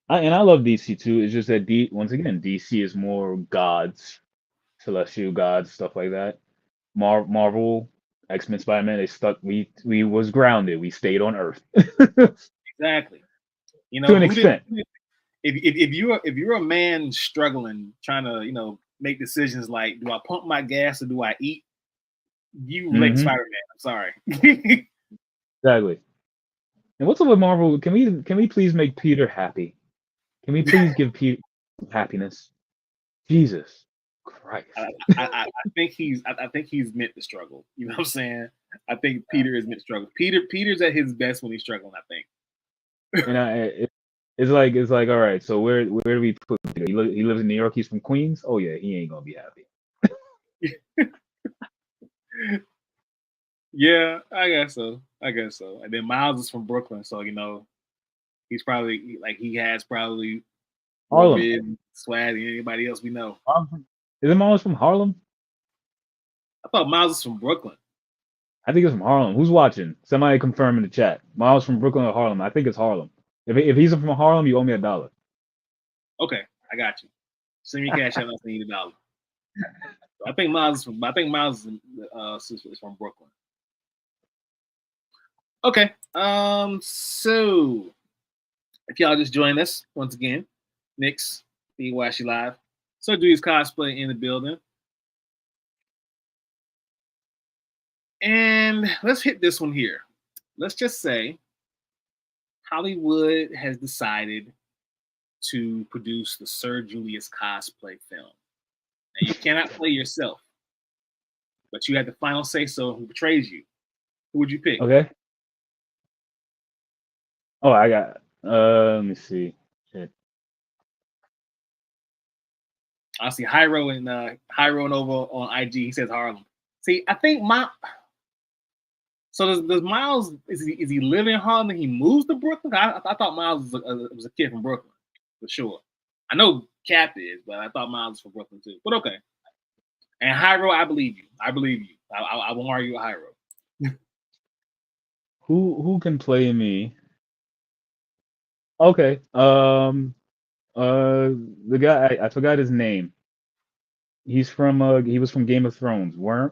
and I love DC too. It's just that once again, DC is more gods, celestial gods, stuff like that. Marvel, X-Men, Spider-Man, they stuck. We was grounded. We stayed on Earth to
Exactly.
an
Who didn't?
extent.
If you're a man struggling, trying to make decisions like, do I pump my gas or do I eat? You relate to
Hmm.
Spider-Man. I'm sorry.
Exactly. And what's up with Marvel? Can we please make Peter happy? Can we please give Peter happiness? Jesus Christ.
I think he's meant to struggle. You know what I'm saying? I think Peter is meant to struggle. Peter's at his best when he's struggling, I think.
And it's like all right. So where do we put Peter? He lives in New York. He's from Queens. Oh yeah, he ain't gonna be happy.
Yeah, I guess so. And then Miles is from Brooklyn, so he's probably like he has probably more
Harlem.
bid swag than anybody else we know.
Isn't Miles from Harlem?
I thought Miles was from Brooklyn.
I think it's from Harlem. Who's watching? Somebody confirm in the chat. Miles from Brooklyn or Harlem? I think it's Harlem. If he's from Harlem, you owe me $1.
Okay, I got you. Send me cash out. I need $1. I think Miles is from Brooklyn. Okay. So if y'all just joined us once again, Nick's DYSG Live. SirJuliusCosplay in the building. And let's hit this one here. Let's just say Hollywood has decided to produce the SirJuliusCosplay film. Now you cannot play yourself, but you have the final say so who portrays you. Who would you pick?
Okay. Oh, I got. Let me see. Shit.
I see Hyro and over on IG. He says Harlem. See, I think So does Miles is he live in Harlem and he moves to Brooklyn? I thought Miles was a kid from Brooklyn for sure. I know Cap is, but I thought Miles was from Brooklyn too. But okay. And Hyro, I believe you. I won't argue with Hyro.
Who can play me? Okay. The guy I forgot his name. He was from Game of Thrones. Worm,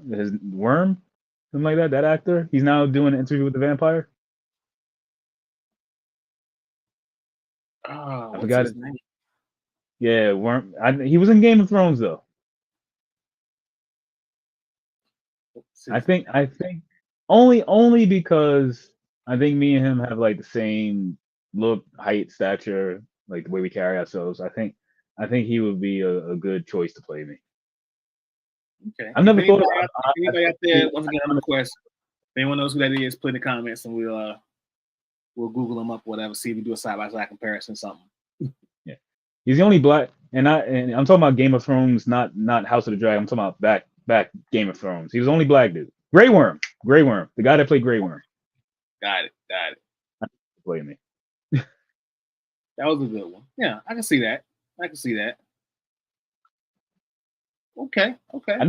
something like that. That actor. He's now doing an interview with the vampire.
Oh,
I
what's
forgot
his
it.
name?
Yeah, Worm. He was in Game of Thrones though.
What's
I
his
think
name?
I think only because I think me and him have like the same look, height, stature, like the way we carry ourselves. I think he would be a good choice to play me.
Okay.
I've never thought of.
If anybody out there, once again, I'm request. If anyone knows who that is, put in the comments and we'll Google him up, whatever. See if we do a side by side comparison, something.
Yeah, he's the only black, and I'm talking about Game of Thrones, not House of the Dragon. I'm talking about back Game of Thrones. He was the only black dude. Grey Worm, the guy that played Grey Worm.
Got it.
Play me.
That was a good one. Yeah, I can see that. Okay.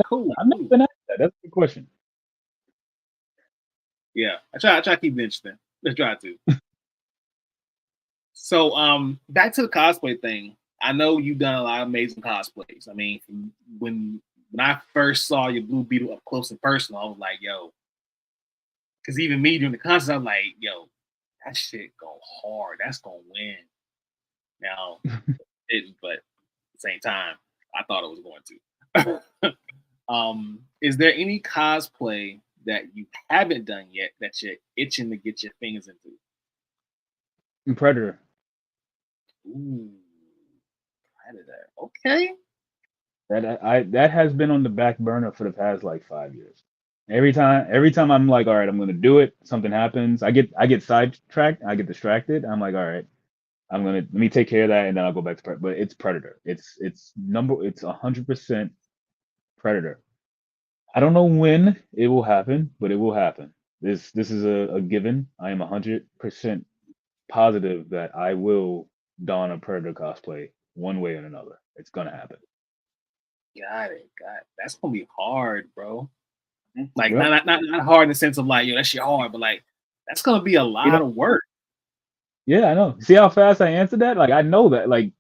Cool.
I've never been asked that. That's a good question.
Yeah, I try to keep it interesting. Let's try to. So, back to the cosplay thing. I know you've done a lot of amazing cosplays. I mean, when I first saw your Blue Beetle up close and personal, I was like, yo. Because even me during the concert, I'm like, yo, that shit go hard. That's going to win. Now, it didn't, but at the same time, I thought it was going to. Is there any cosplay that you haven't done yet that you're itching to get your fingers into?
Predator.
Ooh, Predator. Okay.
That has been on the back burner for the past like 5 years. Every time I'm like, all right, I'm gonna do it. Something happens. I get sidetracked. I get distracted. I'm like, all right, let me take care of that, and then I'll go back to Predator. But it's Predator. It's 100% Predator. I don't know when it will happen, but it will happen. This is a given. I am 100% positive that I will don a Predator cosplay one way or another. It's gonna happen.
Got it. That's gonna be hard, bro. Like
Yep.
not hard in the sense of like, yo, that shit hard, but like that's gonna be a lot of work.
Yeah, I know. See how fast I answered that? Like I know that. Like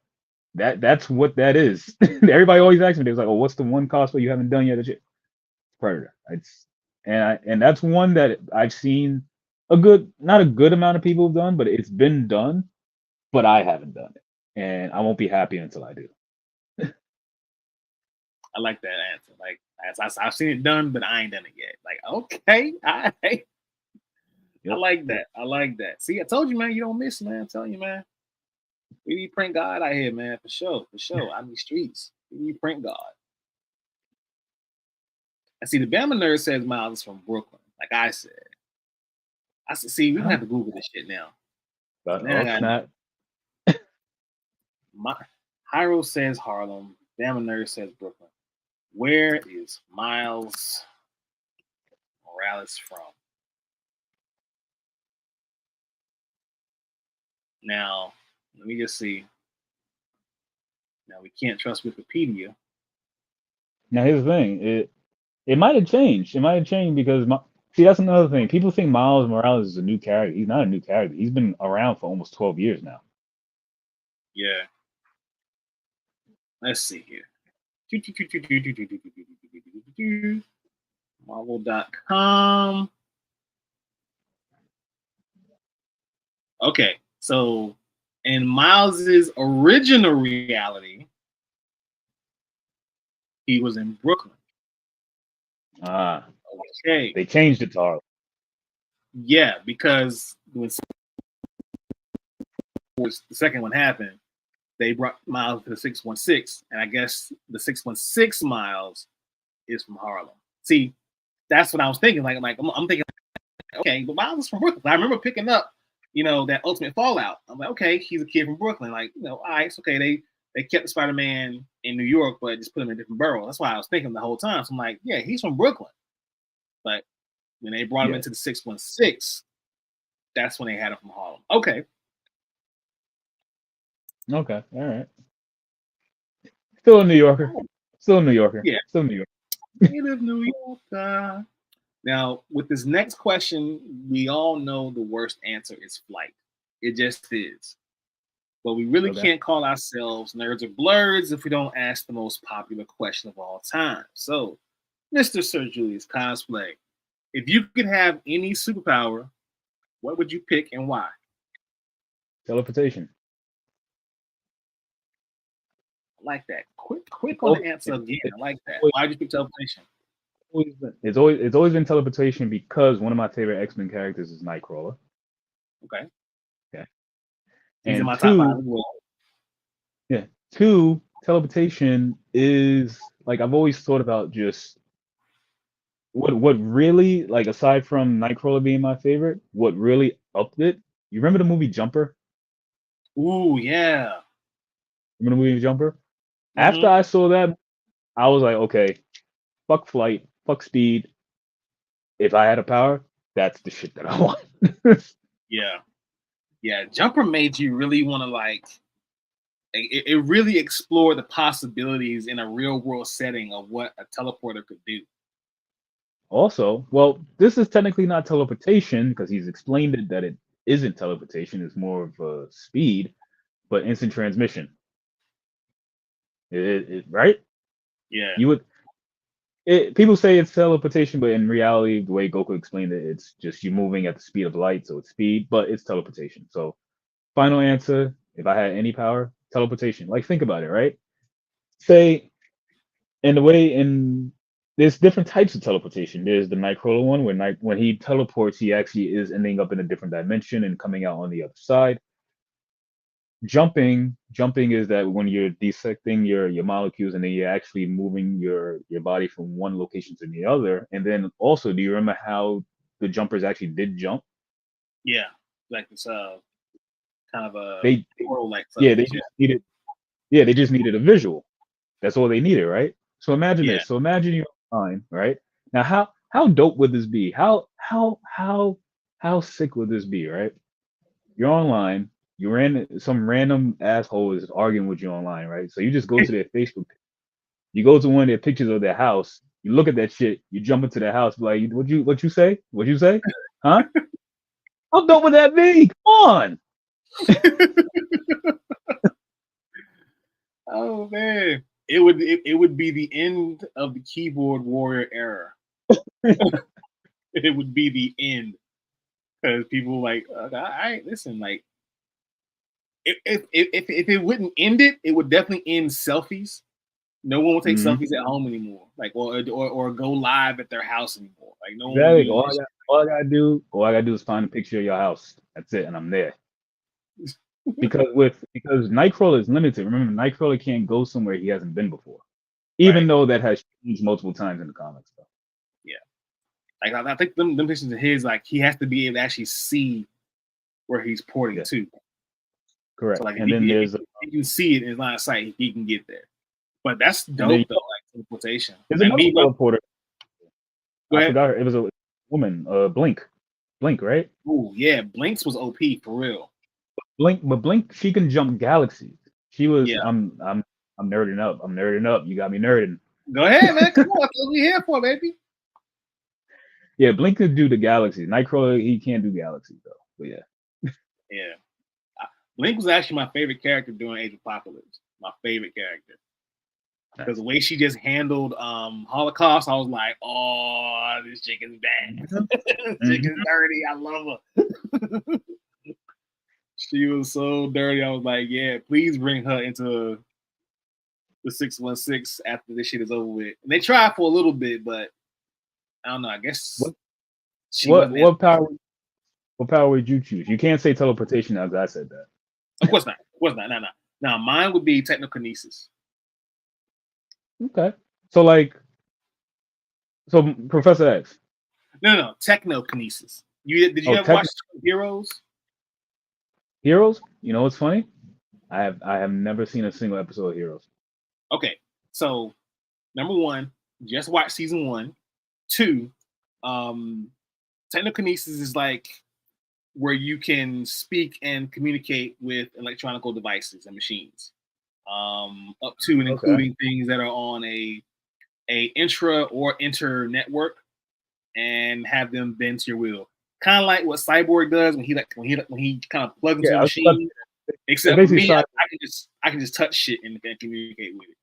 that's what that is. Everybody always asks me, they was like, "Oh, what's the one cosplay you haven't done yet?" Predator. And that's one that I've seen not a good amount of people have done, but it's been done, but I haven't done it, and I won't be happy until I do.
I like that answer. Like I've seen it done, but I ain't done it yet. Like, okay, I like that. I like that. See, I told you, man, you don't miss, man. I'm telling you, man. We need print God out here, man, for sure. I'm in the streets. We need print God. I see the Bama nerd says Miles is from Brooklyn. Like I said. See, we don't have to Google this shit now.
But snap.
Hyro says Harlem. Bama nerd says Brooklyn. Where is Miles Morales from? Now, let me just see. Now, we can't trust Wikipedia.
Now, here's the thing. It might have changed. It might have changed because, see, that's another thing. People think Miles Morales is a new character. He's not a new character. He's been around for almost 12 years now.
Yeah. Let's see here. Marvel.com. Okay, so in Miles's original reality, he was in Brooklyn. Okay.
They changed it to Harlem.
Yeah, because when the second one happened, they brought Miles to the 616, and I guess the 616 Miles is from Harlem. See, that's what I was thinking. Like I'm thinking, okay, but Miles is from Brooklyn. I remember picking up, that Ultimate Fallout. I'm like, okay, he's a kid from Brooklyn. Like, all right, it's okay. They kept the Spider-Man in New York, but just put him in a different borough. That's why I was thinking the whole time. So I'm like, yeah, he's from Brooklyn. But when they brought him into the 616, that's when they had him from Harlem. Okay.
Okay, all right. Still a New Yorker.
Yeah.
Still New Yorker.
Native New Yorker. Now, with this next question, we all know the worst answer is flight. It just is. But we really can't call ourselves nerds or blurs if we don't ask the most popular question of all time. So, Mr. SirJuliusCosplay, if you could have any superpower, what would you pick and why?
Teleportation.
I like that. Quick on the answer again. I like that. Why did you pick teleportation?
It's always been teleportation because one of my favorite X-Men characters is Nightcrawler.
Okay. He's in
And
my top five
two,
as well.
yeah, two, teleportation is like I've always thought about just what really like aside from Nightcrawler being my favorite, what really upped it. You remember the movie Jumper?
Ooh, yeah.
Remember the movie Jumper? After
Hmm.
I saw that, I was like, okay, fuck flight, fuck speed. If I had a power, that's the shit that I want.
Yeah. Yeah. Jumper made you really want to like it really explored the possibilities in a real world setting of what a teleporter could do.
Also, well, this is technically not teleportation because he's explained it that it isn't teleportation, it's more of a speed, but instant transmission. Right?
Yeah.
You would people say it's teleportation, but in reality, the way Goku explained it, it's just you moving at the speed of light, so it's speed, but it's teleportation. So final answer, if I had any power, teleportation. Like think about it, right? Say in the way in there's different types of teleportation. There's the Nightcrawler one where when he teleports, he actually is ending up in a different dimension and coming out on the other side. Jumping is that when you're dissecting your molecules and then you're actually moving your body from one location to the other. And then also, do you remember how the jumpers actually did jump?
Yeah. Like this kind of a
They
portal like
yeah, they
substance.
just needed yeah, they just needed a visual. That's all they needed, right? So imagine
Yeah.
this. So imagine you're online, right? Now how dope would this be? How sick would this be, right? You're online, you ran some random asshole is arguing with you online, right? So you just go to their Facebook, you go to one of their pictures of their house, you look at that shit, you jump into their house, be like, what you say? What'd you say? Huh? How dope would that be? Come on.
Oh man. It would be the end of the keyboard warrior era. It would be the end because people like, all right, listen, like if it wouldn't end it, it would definitely end selfies. No one will take
Mhm.
selfies at home anymore, like or go live at their house anymore. Like no one will
Exactly.
do this.
All I gotta do is find a picture of your house. That's it, and I'm there. Because Nightcrawler is limited. Remember, Nightcrawler can't go somewhere he hasn't been before, even
Right?
though that has changed multiple times in the comics. Though.
Yeah. Like I think them pictures of his, like he has to be able to actually see where he's porting
Yeah,
to. So
correct.
like
And then
if he can see it in his line of sight, he can get there. But that's
and then
dope though, like teleportation.
there's
Like
another
me,
teleporter.
go
I
ahead.
forgot her. It was a woman. Blink, right?
Oh yeah, Blinks was OP for real.
Blink. She can jump galaxies. She was.
Yeah.
I'm nerding up. I'm nerding up. You got me nerding.
Go ahead, man. Come on, that's what we here for, baby.
Yeah, Blink could do the galaxies. Nightcrawler, he can't do galaxies though. But yeah.
Yeah. Blink was actually my favorite character during Age of Apocalypse. My favorite character. Because the way she just handled Holocaust, I was like, oh, this chick is bad. This chick is dirty. I love her. She was so dirty. I was like, yeah, please bring her into the 616 after this shit is over with. And they tried for a little bit, but I don't know. I guess
What
she
what
wasn't as
what power what power would you choose? You can't say teleportation as I said that.
Of course not. Of course not. No, no. Now mine would be technokinesis.
Okay. So like so Professor X.
No. Technokinesis. Did you
Oh,
ever watch Heroes?
Heroes? You know what's funny? I have never seen a single episode of Heroes.
Okay. So number one, just watch season 1. 2, technokinesis is like where you can speak and communicate with electronic devices and machines, up to and
Okay.
including things that are on a intra or inter network, and have them bend to your will. Kind of like what Cyborg does when he kind of plugs into
Yeah,
a
I was about
machine.
to-
Except for
basically
me,
cyborg.
I can just touch shit and communicate with it.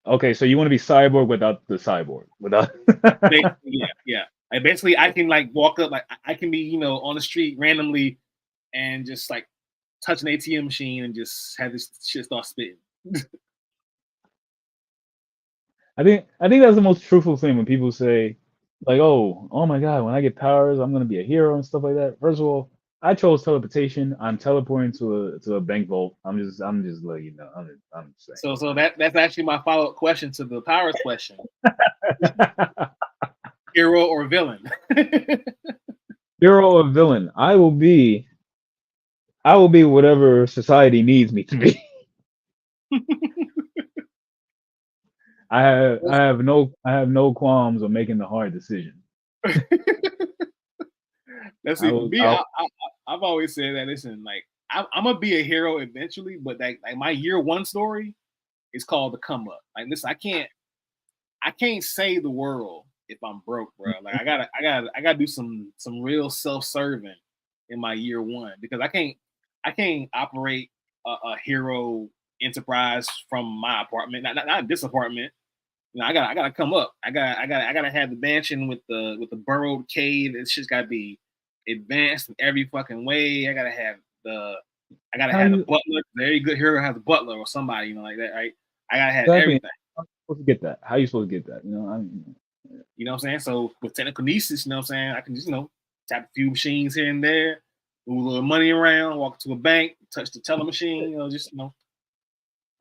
Okay, so you want to be cyborg without the cyborg. Without
Basically, yeah. Like basically, I can like walk up, like I can be, on the street randomly, and just like touch an ATM machine and just have this shit start spitting.
I think that's the most truthful thing when people say, like, oh my God, when I get powers, I'm gonna be a hero and stuff like that. First of all, I chose teleportation. I'm teleporting to a bank vault. I'm just letting you know. I'm just saying.
So that's actually my follow up question to the powers question: hero or villain?
Hero or villain? I will be whatever society needs me to be. I have no qualms of making the hard decision.
Let's
I
see. For
will.
me, I've always said that. Listen, like I'm gonna be a hero eventually, but like my year one story is called the come up. Like, listen, I can't save the world if I'm broke, bro. Like I gotta do some real self serving in my year one because I can't operate a hero enterprise from my apartment, not this apartment. You know, I gotta come up. I gotta have the mansion with the burrowed cave. It's just gotta be advanced in every fucking way. I gotta
How
have the
you
butler. Very good hero has a butler or somebody, you know, like that, right? I gotta have
exactly?
everything.
How you supposed to get that? How you supposed to get that?
You know what I'm saying? So with technokinesis, you know what I'm saying, I can just, tap a few machines here and there, move a little money around, walk to a bank, touch the teller machine, just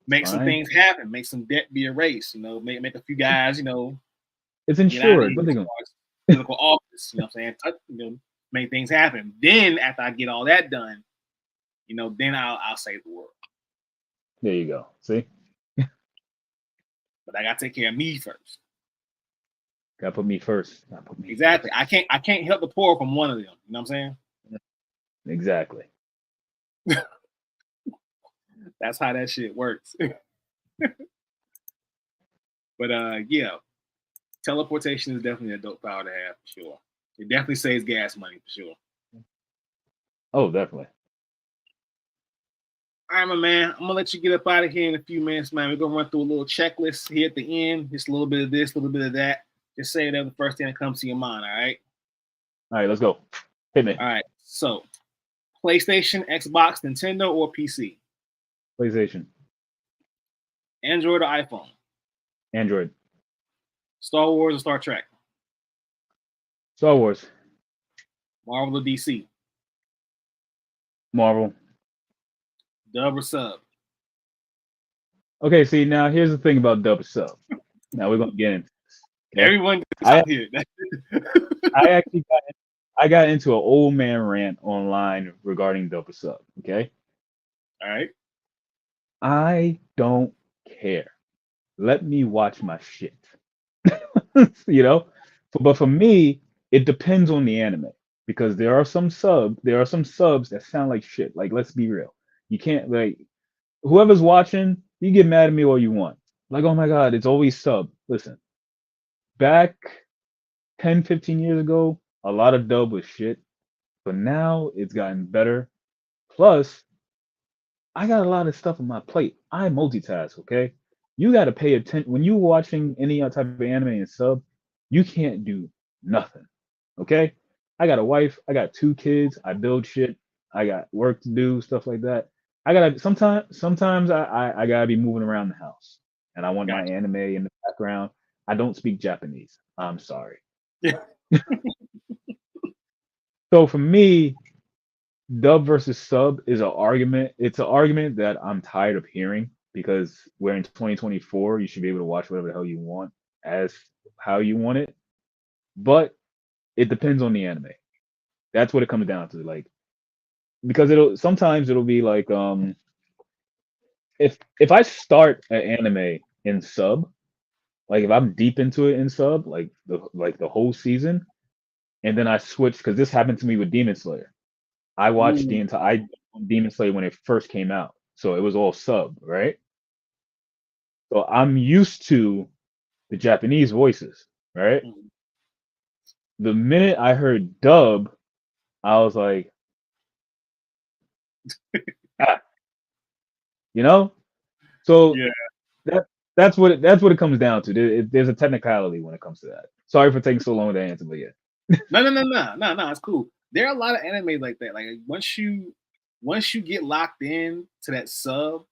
make some
Fine.
things happen, make some debt be erased, make a few guys,
It's
get out of
insured.
here
What
as
they going?
far as political office, you know what I'm saying? Make things happen. Then after I get all that done, then I'll save the world.
There you go. See,
But I gotta take care of me first.
gotta put me first.
Exactly. I can't help the poor from one of them. You know what I'm saying?
Exactly.
That's how that shit works. But yeah, teleportation is definitely a dope power to have for sure. It definitely saves gas money for sure.
Oh, definitely.
All right, my man. I'm gonna let you get up out of here in a few minutes, man. We're gonna run through a little checklist here at the end. Just a little bit of this, a little bit of that. Just say whatever the first thing that comes to your mind. All right.
All right, let's go. Hit me.
All right. So, PlayStation, Xbox, Nintendo, or PC?
PlayStation,
Android or iPhone?
Android,
Star Wars or Star Trek?
Star Wars,
Marvel or DC?
Marvel.
Dub or sub?
Okay, see now here's the thing about dub sub. Now we're gonna get into this. Okay?
Everyone gets
I
out here.
I actually got into an old man rant online regarding dub sub. Okay,
All right.
I don't care. Let me watch my shit. you know, but for me, it depends on the anime because there are some subs that sound like shit. Like let's be real, you can't like whoever's watching, you get mad at me all you want. Like, oh my God, it's always sub. Listen, back 10, 15 years ago, a lot of dub was shit, but now it's gotten better. Plus, I got a lot of stuff on my plate. I multitask, okay? You got to pay attention. When you're watching any type of anime and sub, you can't do nothing, okay? I got a wife, I got 2 kids, I build shit, I got work to do, stuff like that. I gotta sometimes I gotta be moving around the house and I want my
Gotcha.
anime in the background. I don't speak Japanese. I'm sorry.
Yeah.
So for me, dub versus sub is an argument. It's an argument that I'm tired of hearing because we're in 2024. You should be able to watch whatever the hell you want as how you want it. But it depends on the anime. That's what it comes down to. Like because it'll be like if I start an anime in sub, like if I'm deep into it in sub, like the whole season, and then I switch because this happened to me with Demon Slayer. I watched
Ooh.
Demon Slayer when it first came out, so it was all sub, right? So I'm used to the Japanese voices, right?
Mm.
The minute I heard dub, I was like, ah, you know. So
Yeah.
that that's what it comes down to. There's a technicality when it comes to that. Sorry for taking so long to answer, but yeah.
No. It's cool. There are a lot of anime like that. Like once you get locked in to that sub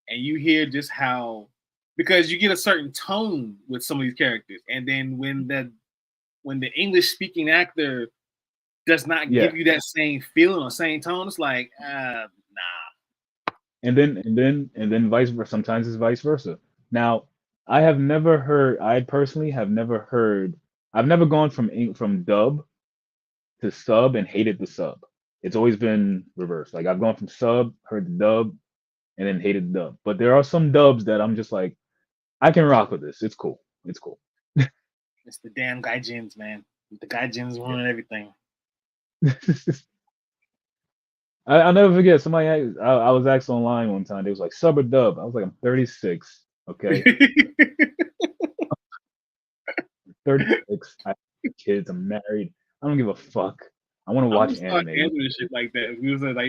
and you hear just how because you get a certain tone with some of these characters, and then when the English speaking actor does not
Yeah.
give you that same feeling or same tone. It's like, nah.
And then vice versa. Sometimes it's vice versa. Now, I personally have never heard. I've never gone from dub to sub and hated the sub. It's always been reversed. Like I've gone from sub, heard the dub, and then hated the dub. But there are some dubs that I'm just like, I can rock with this. It's cool. It's cool.
It's the damn gaijins, man. The gaijins ruining everything.
I'll never forget. Somebody, I was asked online one time. They was like, sub or dub? I was like, I'm 36. Okay, 36. I have kids. I'm married. I don't give a fuck. I want to watch anime.
Answering shit like that. We was like,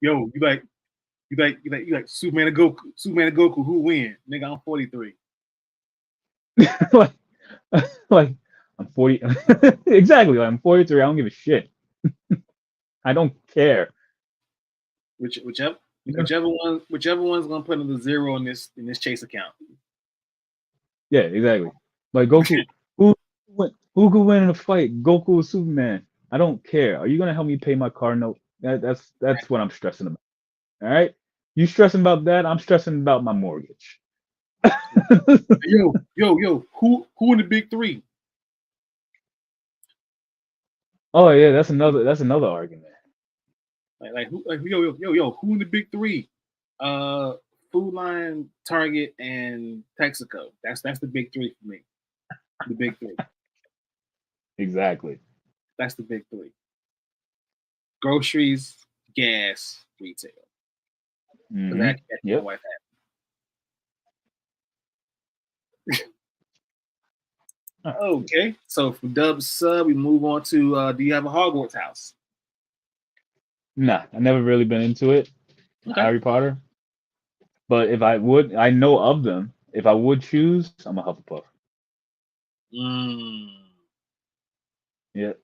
yo, you like Superman and Goku. Who win? Nigga, I'm 43.
like, like I'm 40. Exactly. Like, I'm 43. I don't give a shit. I don't care.
Whichever one's gonna put in the zero in this chase account.
Yeah, exactly. Like Goku, who could win in a fight? Goku or Superman? I don't care. Are you gonna help me pay my car note? That's what I'm stressing about. All right, you stressing about that? I'm stressing about my mortgage.
Yo, who in the big three?
Oh yeah, that's another argument.
Who in the big three? Food Line, Target, and Texaco. That's the big three for me. The big three.
Exactly.
That's the big three. Groceries, gas, retail.
Mm-hmm.
That's
Yep.
my wife had. Okay, so from dub sub, we move on to do you have a Hogwarts house?
Nah, I never really been into it.
Okay.
Harry Potter. But if I would, I know of them. If I would choose, I'm a Hufflepuff. Yep.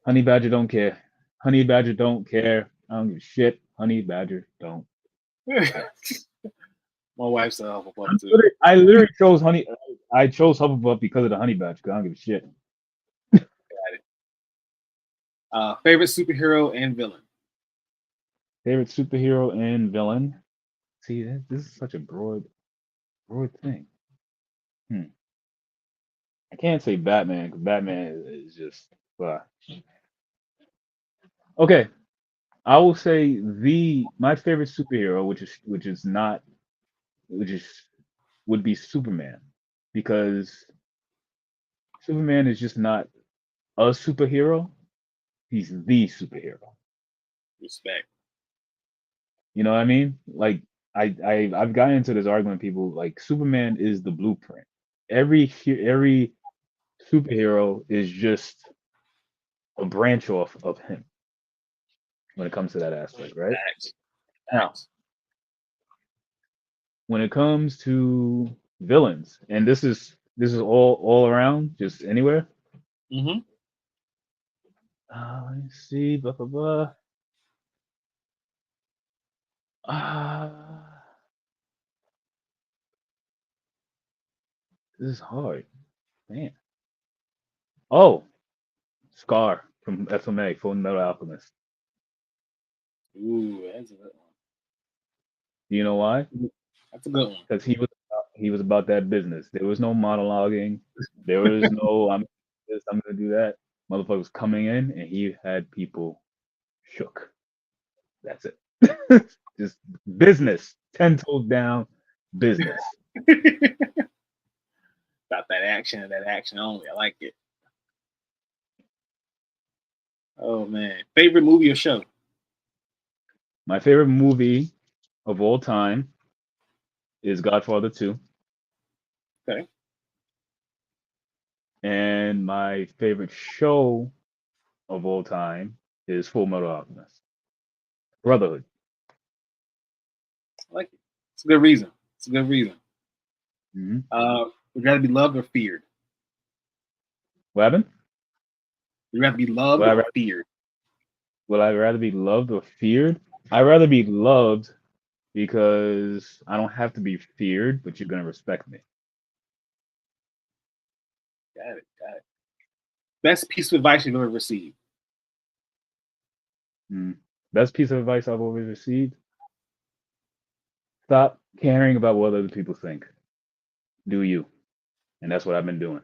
Honey Badger don't care. Honey Badger don't care. I don't give a shit. Honey Badger don't.
My wife's a Hufflepuff too.
I literally chose honey. I chose Hufflepuff because of the Honey Badger. Cause I don't give a shit.
Got it. Favorite superhero and villain.
Favorite superhero and villain. See, this is such a broad thing. I can't say Batman because Batman is just. Okay, I will say my favorite superhero, which would be Superman, because Superman is just not a superhero; he's the superhero.
Respect.
You know what I mean? Like I've gotten into this argument with people like Superman is the blueprint. Every superhero is just a branch off of him when it comes to that aspect, right? Now, when it comes to villains, and this is all around, just anywhere.
Mm-hmm.
Let's see, blah blah blah. This is hard, man. Oh, Scar from FMA, Full Metal Alchemist.
Ooh, that's a good one.
Do you know why?
That's a good one.
Because he was about that business. There was no monologuing. There was no I'm gonna do that. Motherfucker was coming in and he had people shook. That's it. Just business. 10 toes down, business.
About that action only. I like it. Oh man. Favorite movie or show?
My favorite movie of all time is Godfather 2.
Okay.
And my favorite show of all time is Full Metal Alchemist. Brotherhood.
I like it. It's a good reason.
Mm-hmm.
Would you rather be loved or feared?
What happened?
Would you rather be loved or feared?
Would I rather be loved or feared? I'd rather be loved because I don't have to be feared, but you're gonna respect me.
Got it. Best piece of advice you've ever received?
Best piece of advice I've always received: stop caring about what other people think. Do you, and that's what I've been doing.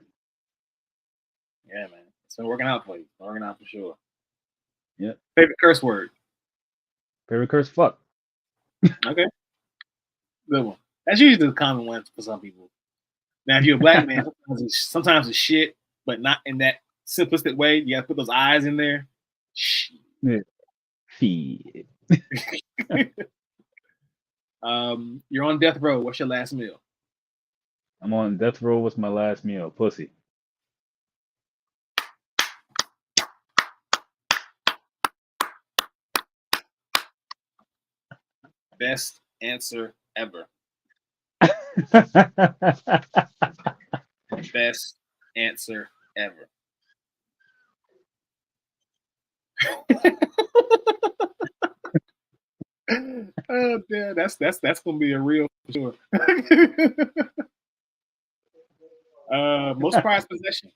Yeah, man. It's been working out for you. Working out for sure.
Yep.
Favorite curse word?
Favorite curse? Fuck.
Okay. Good one. That's usually the common one for some people. Now, if you're a black man, sometimes it's shit, but not in that simplistic way. You got to put those eyes in there. Shit.
Shit.
You're on death row. What's your last meal?
I'm on death row. What's my last meal? Pussy.
Best answer ever. Best answer ever. Oh damn, that's gonna be a real for sure. Most prized possession.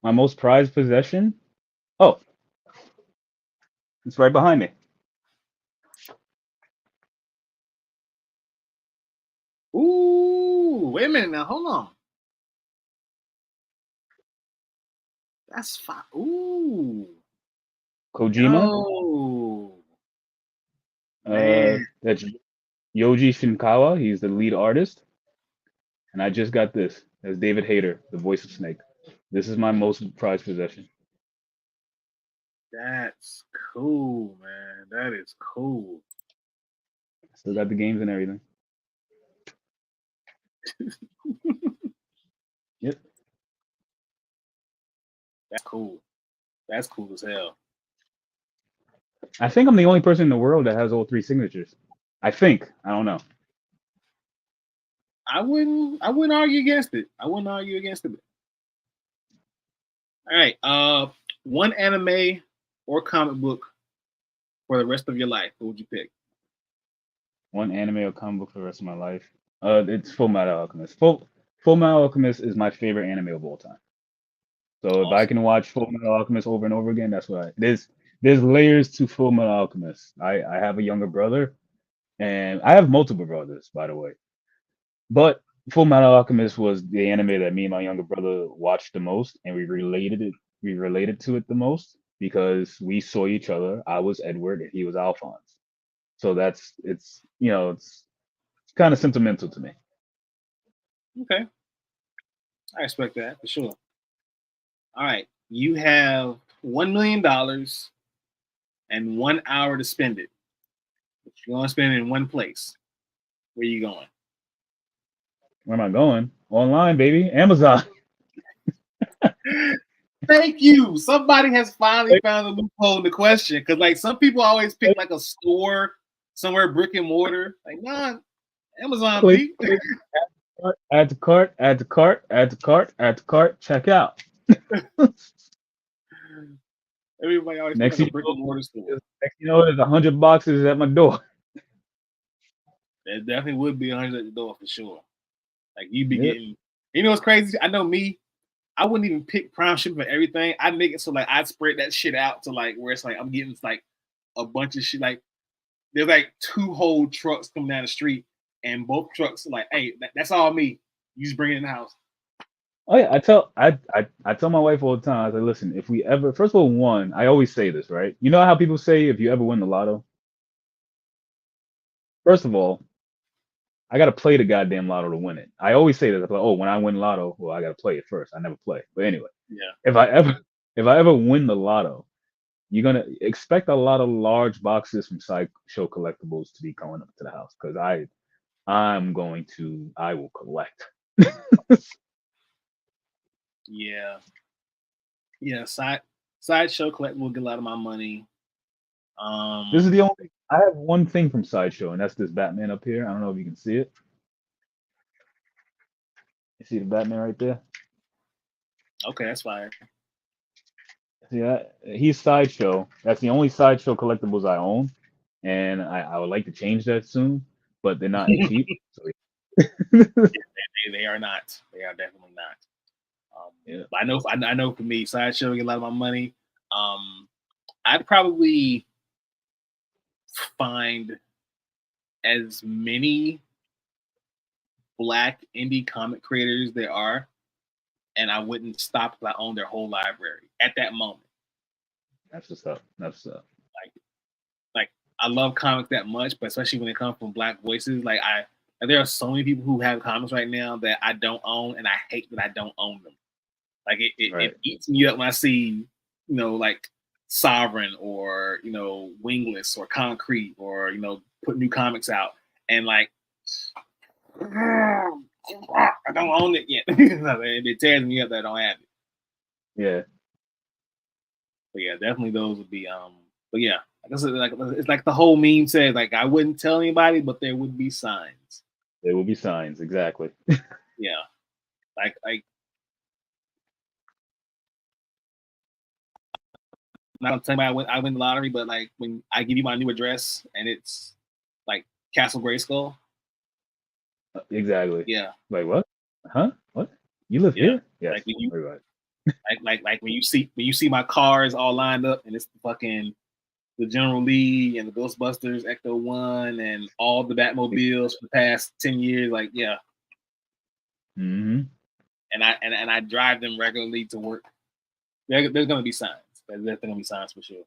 My most prized possession? Oh, it's right behind me.
Ooh, wait a minute now. Hold on. That's fine. Ooh.
Kojima.
No. Man.
That's Yoji Shinkawa. He's the lead artist. And I just got this. That's David Hayter, the voice of Snake. This is my most prized possession.
That's cool, man. That is cool.
Still got the games and everything. Yep.
That's cool. That's cool as hell.
I think I'm the only person in the world that has all three signatures. I think. I don't know.
I wouldn't argue against it. I wouldn't argue against it. All right. One anime or comic book for the rest of your life. What would you pick?
One anime or comic book for the rest of my life. It's Full Metal Alchemist. Full Metal Alchemist is my favorite anime of all time. So if I can watch Full Metal Alchemist over and over again, that's what there's layers to Full Metal Alchemist. I have a younger brother, and I have multiple brothers, by the way. But Full Metal Alchemist was the anime that me and my younger brother watched the most, and we related to it the most because we saw each other. I was Edward and he was Alphonse. So it's kind of sentimental to me.
Okay. I expect that for sure. All right. You have $1 million and 1 hour to spend it. But you're going to spend it in one place. Where are you going?
Where am I going? Online, baby. Amazon.
Thank you. Somebody has finally found a loophole in the question. Because like some people always pick like a store somewhere brick and mortar. Like, nah, Amazon.
Click, add to cart, add to cart, add to cart, add to cart, check out.
Everybody always
Next
pick like a brick and mortar store.
Next you know, there's 100 boxes at my door.
There definitely would be 100 at the door for sure. Like you'd be getting, you know what's crazy? I know me, I wouldn't even pick prime shipping for everything. I'd make it so like I'd spread that shit out to like where it's like I'm getting like a bunch of shit. Like there's like 2 whole trucks coming down the street, and both trucks are like, hey, that's all me. You just bring it in the house.
Oh yeah, I tell my wife all the time. I say, listen, if we ever, first of all, one, I always say this, right? You know how people say if you ever win the lotto? First of all, I gotta play the goddamn lotto to win it. I always say that. I'm like, oh, when I win lotto, well, I gotta play it first. I never play. But anyway,
Yeah.
if I ever win the lotto, you're gonna expect a lot of large boxes from Sideshow Collectibles to be coming up to the house because I will collect.
Yeah. Yeah. Sideshow Collect will get a lot of my money.
This is the only. I have one thing from Sideshow, and that's this Batman up here. I don't know if you can see it. You see the Batman right there?
Okay, that's fire.
Yeah, he's Sideshow. That's the only Sideshow collectibles I own, and I would like to change that soon, but they're not cheap. So
They are not. They are definitely not.
Yeah.
But I know for me, Sideshow get a lot of my money. I'd probably find as many Black indie comic creators there are, and I wouldn't stop if I owned their whole library at that moment.
That's what's up. That's what's up.
Like I love comics that much, but especially when they come from Black voices, like there are so many people who have comics right now that I don't own, and I hate that I don't own them. Like it eats me up when I see, like Sovereign or Wingless or Concrete or put new comics out, and like I don't own it yet. It tears me up that I don't have it.
Yeah.
But yeah, definitely those would be but yeah, it's like the whole meme says, like I wouldn't tell anybody, but there would be signs.
There will be signs, exactly.
Yeah. Like I'm not gonna tell anybody I win the lottery, but like when I give you my new address and it's like Castle Grayskull.
Exactly.
Yeah.
Like what? Huh? What? You live here? Yeah.
Like when you like when you see my cars all lined up and it's fucking the General Lee and the Ghostbusters Ecto 1 and all the Batmobiles for the past 10 years, like yeah.
Mm-hmm.
And I drive them regularly to work. There's gonna be signs. There's gonna be signs for sure.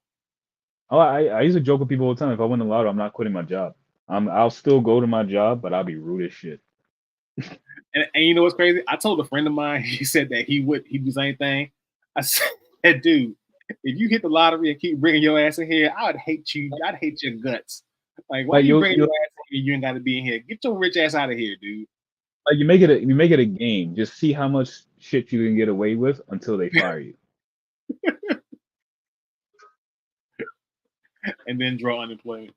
Oh, I used to joke with people all the time. If I win the lotto, I'm not quitting my job. I'll still go to my job, but I'll be rude as shit.
And you know what's crazy? I told a friend of mine. He said that he'd do the same thing. I said, dude, if you hit the lottery and keep bringing your ass in here, I would hate you. I'd hate your guts. Like, why you bring your ass in here? You ain't got to be in here. Get your rich ass out of here, dude.
Like you make it a game. Just see how much shit you can get away with until they fire you.
And then draw unemployment.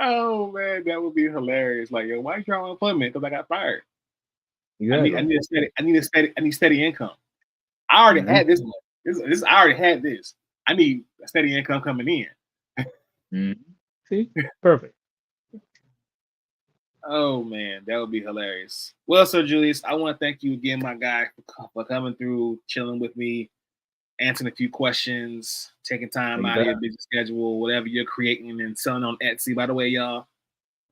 Oh man, that would be hilarious. Like, yo, why you draw unemployment? Because I got fired. Exactly. I need steady income. I already had this one. This I already had this. I need a steady income coming in.
See? Perfect.
Oh man, that would be hilarious. Well, Sir Julius, I want to thank you again, my guy, for coming through, chilling with me, answering a few questions, taking time out of your busy schedule, whatever you're creating and selling on Etsy. By the way, y'all,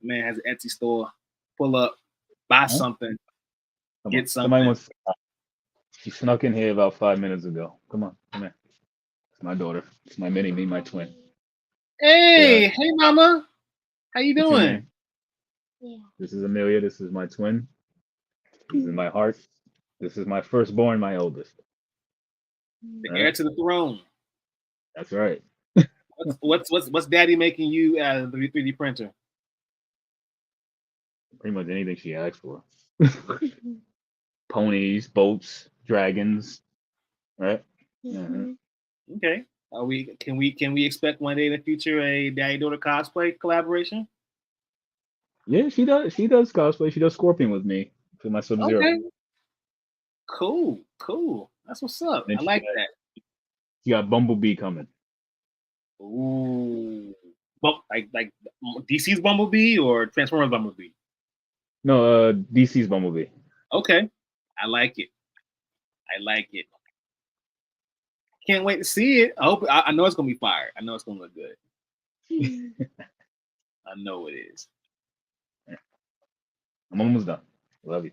man has an Etsy store. Pull up, buy something, get something.
She snuck in here about 5 minutes ago. Come on, come here. It's my daughter. It's my mini me, my twin.
Hey, hey, mama. How you doing?
Yeah. This is Amelia. This is my twin. This is my heart. This is my firstborn, my oldest.
The heir to the throne.
That's right.
What's Daddy making you out of the 3D printer?
Pretty much anything she asks for. Ponies, boats, dragons, right?
Mm-hmm. Okay. Can we expect one day in the future a daddy-daughter cosplay collaboration?
Yeah, she does. She does cosplay. She does Scorpion with me for my Sub-Zero. Okay.
Cool. That's what's up. I like that.
She got Bumblebee coming.
Ooh. Like DC's Bumblebee or Transformers Bumblebee?
No, DC's Bumblebee.
Okay. I like it. Can't wait to see it. I know it's gonna be fire. I know it's gonna look good. I know it is.
I'm almost done. Love you.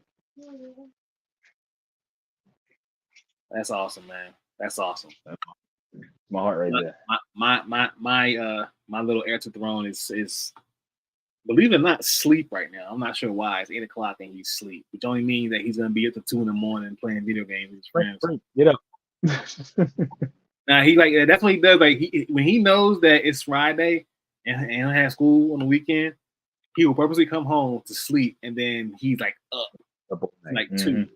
That's awesome, man. That's awesome.
My heart right there.
My little heir to the throne is believe it or not, asleep right now. I'm not sure why. It's 8 o'clock and he's asleep, which only means that he's gonna be up to 2 a.m. playing video games with his friends.
Get up.
Now he that's what he does. Like when he knows that it's Friday and he'll have school on the weekend, he will purposely come home to sleep, and then he's like up like 2.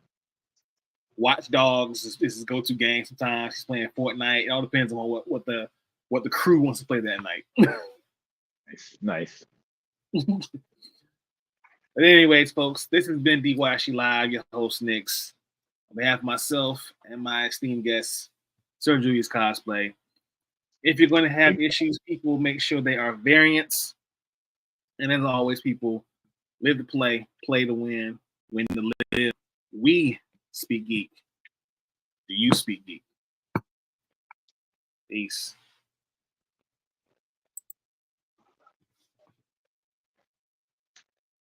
Watch Dogs is his go-to game. Sometimes he's playing Fortnite. It all depends on what the crew wants to play that night.
Nice.
But anyways, folks, this has been DYSG Live, your host Nix. On behalf of myself and my esteemed guests, SirJuliusCosplay. If you're going to have issues, people make sure they are variants. And as always, people live to play to win to live. We speak geek? Do you speak geek? Peace.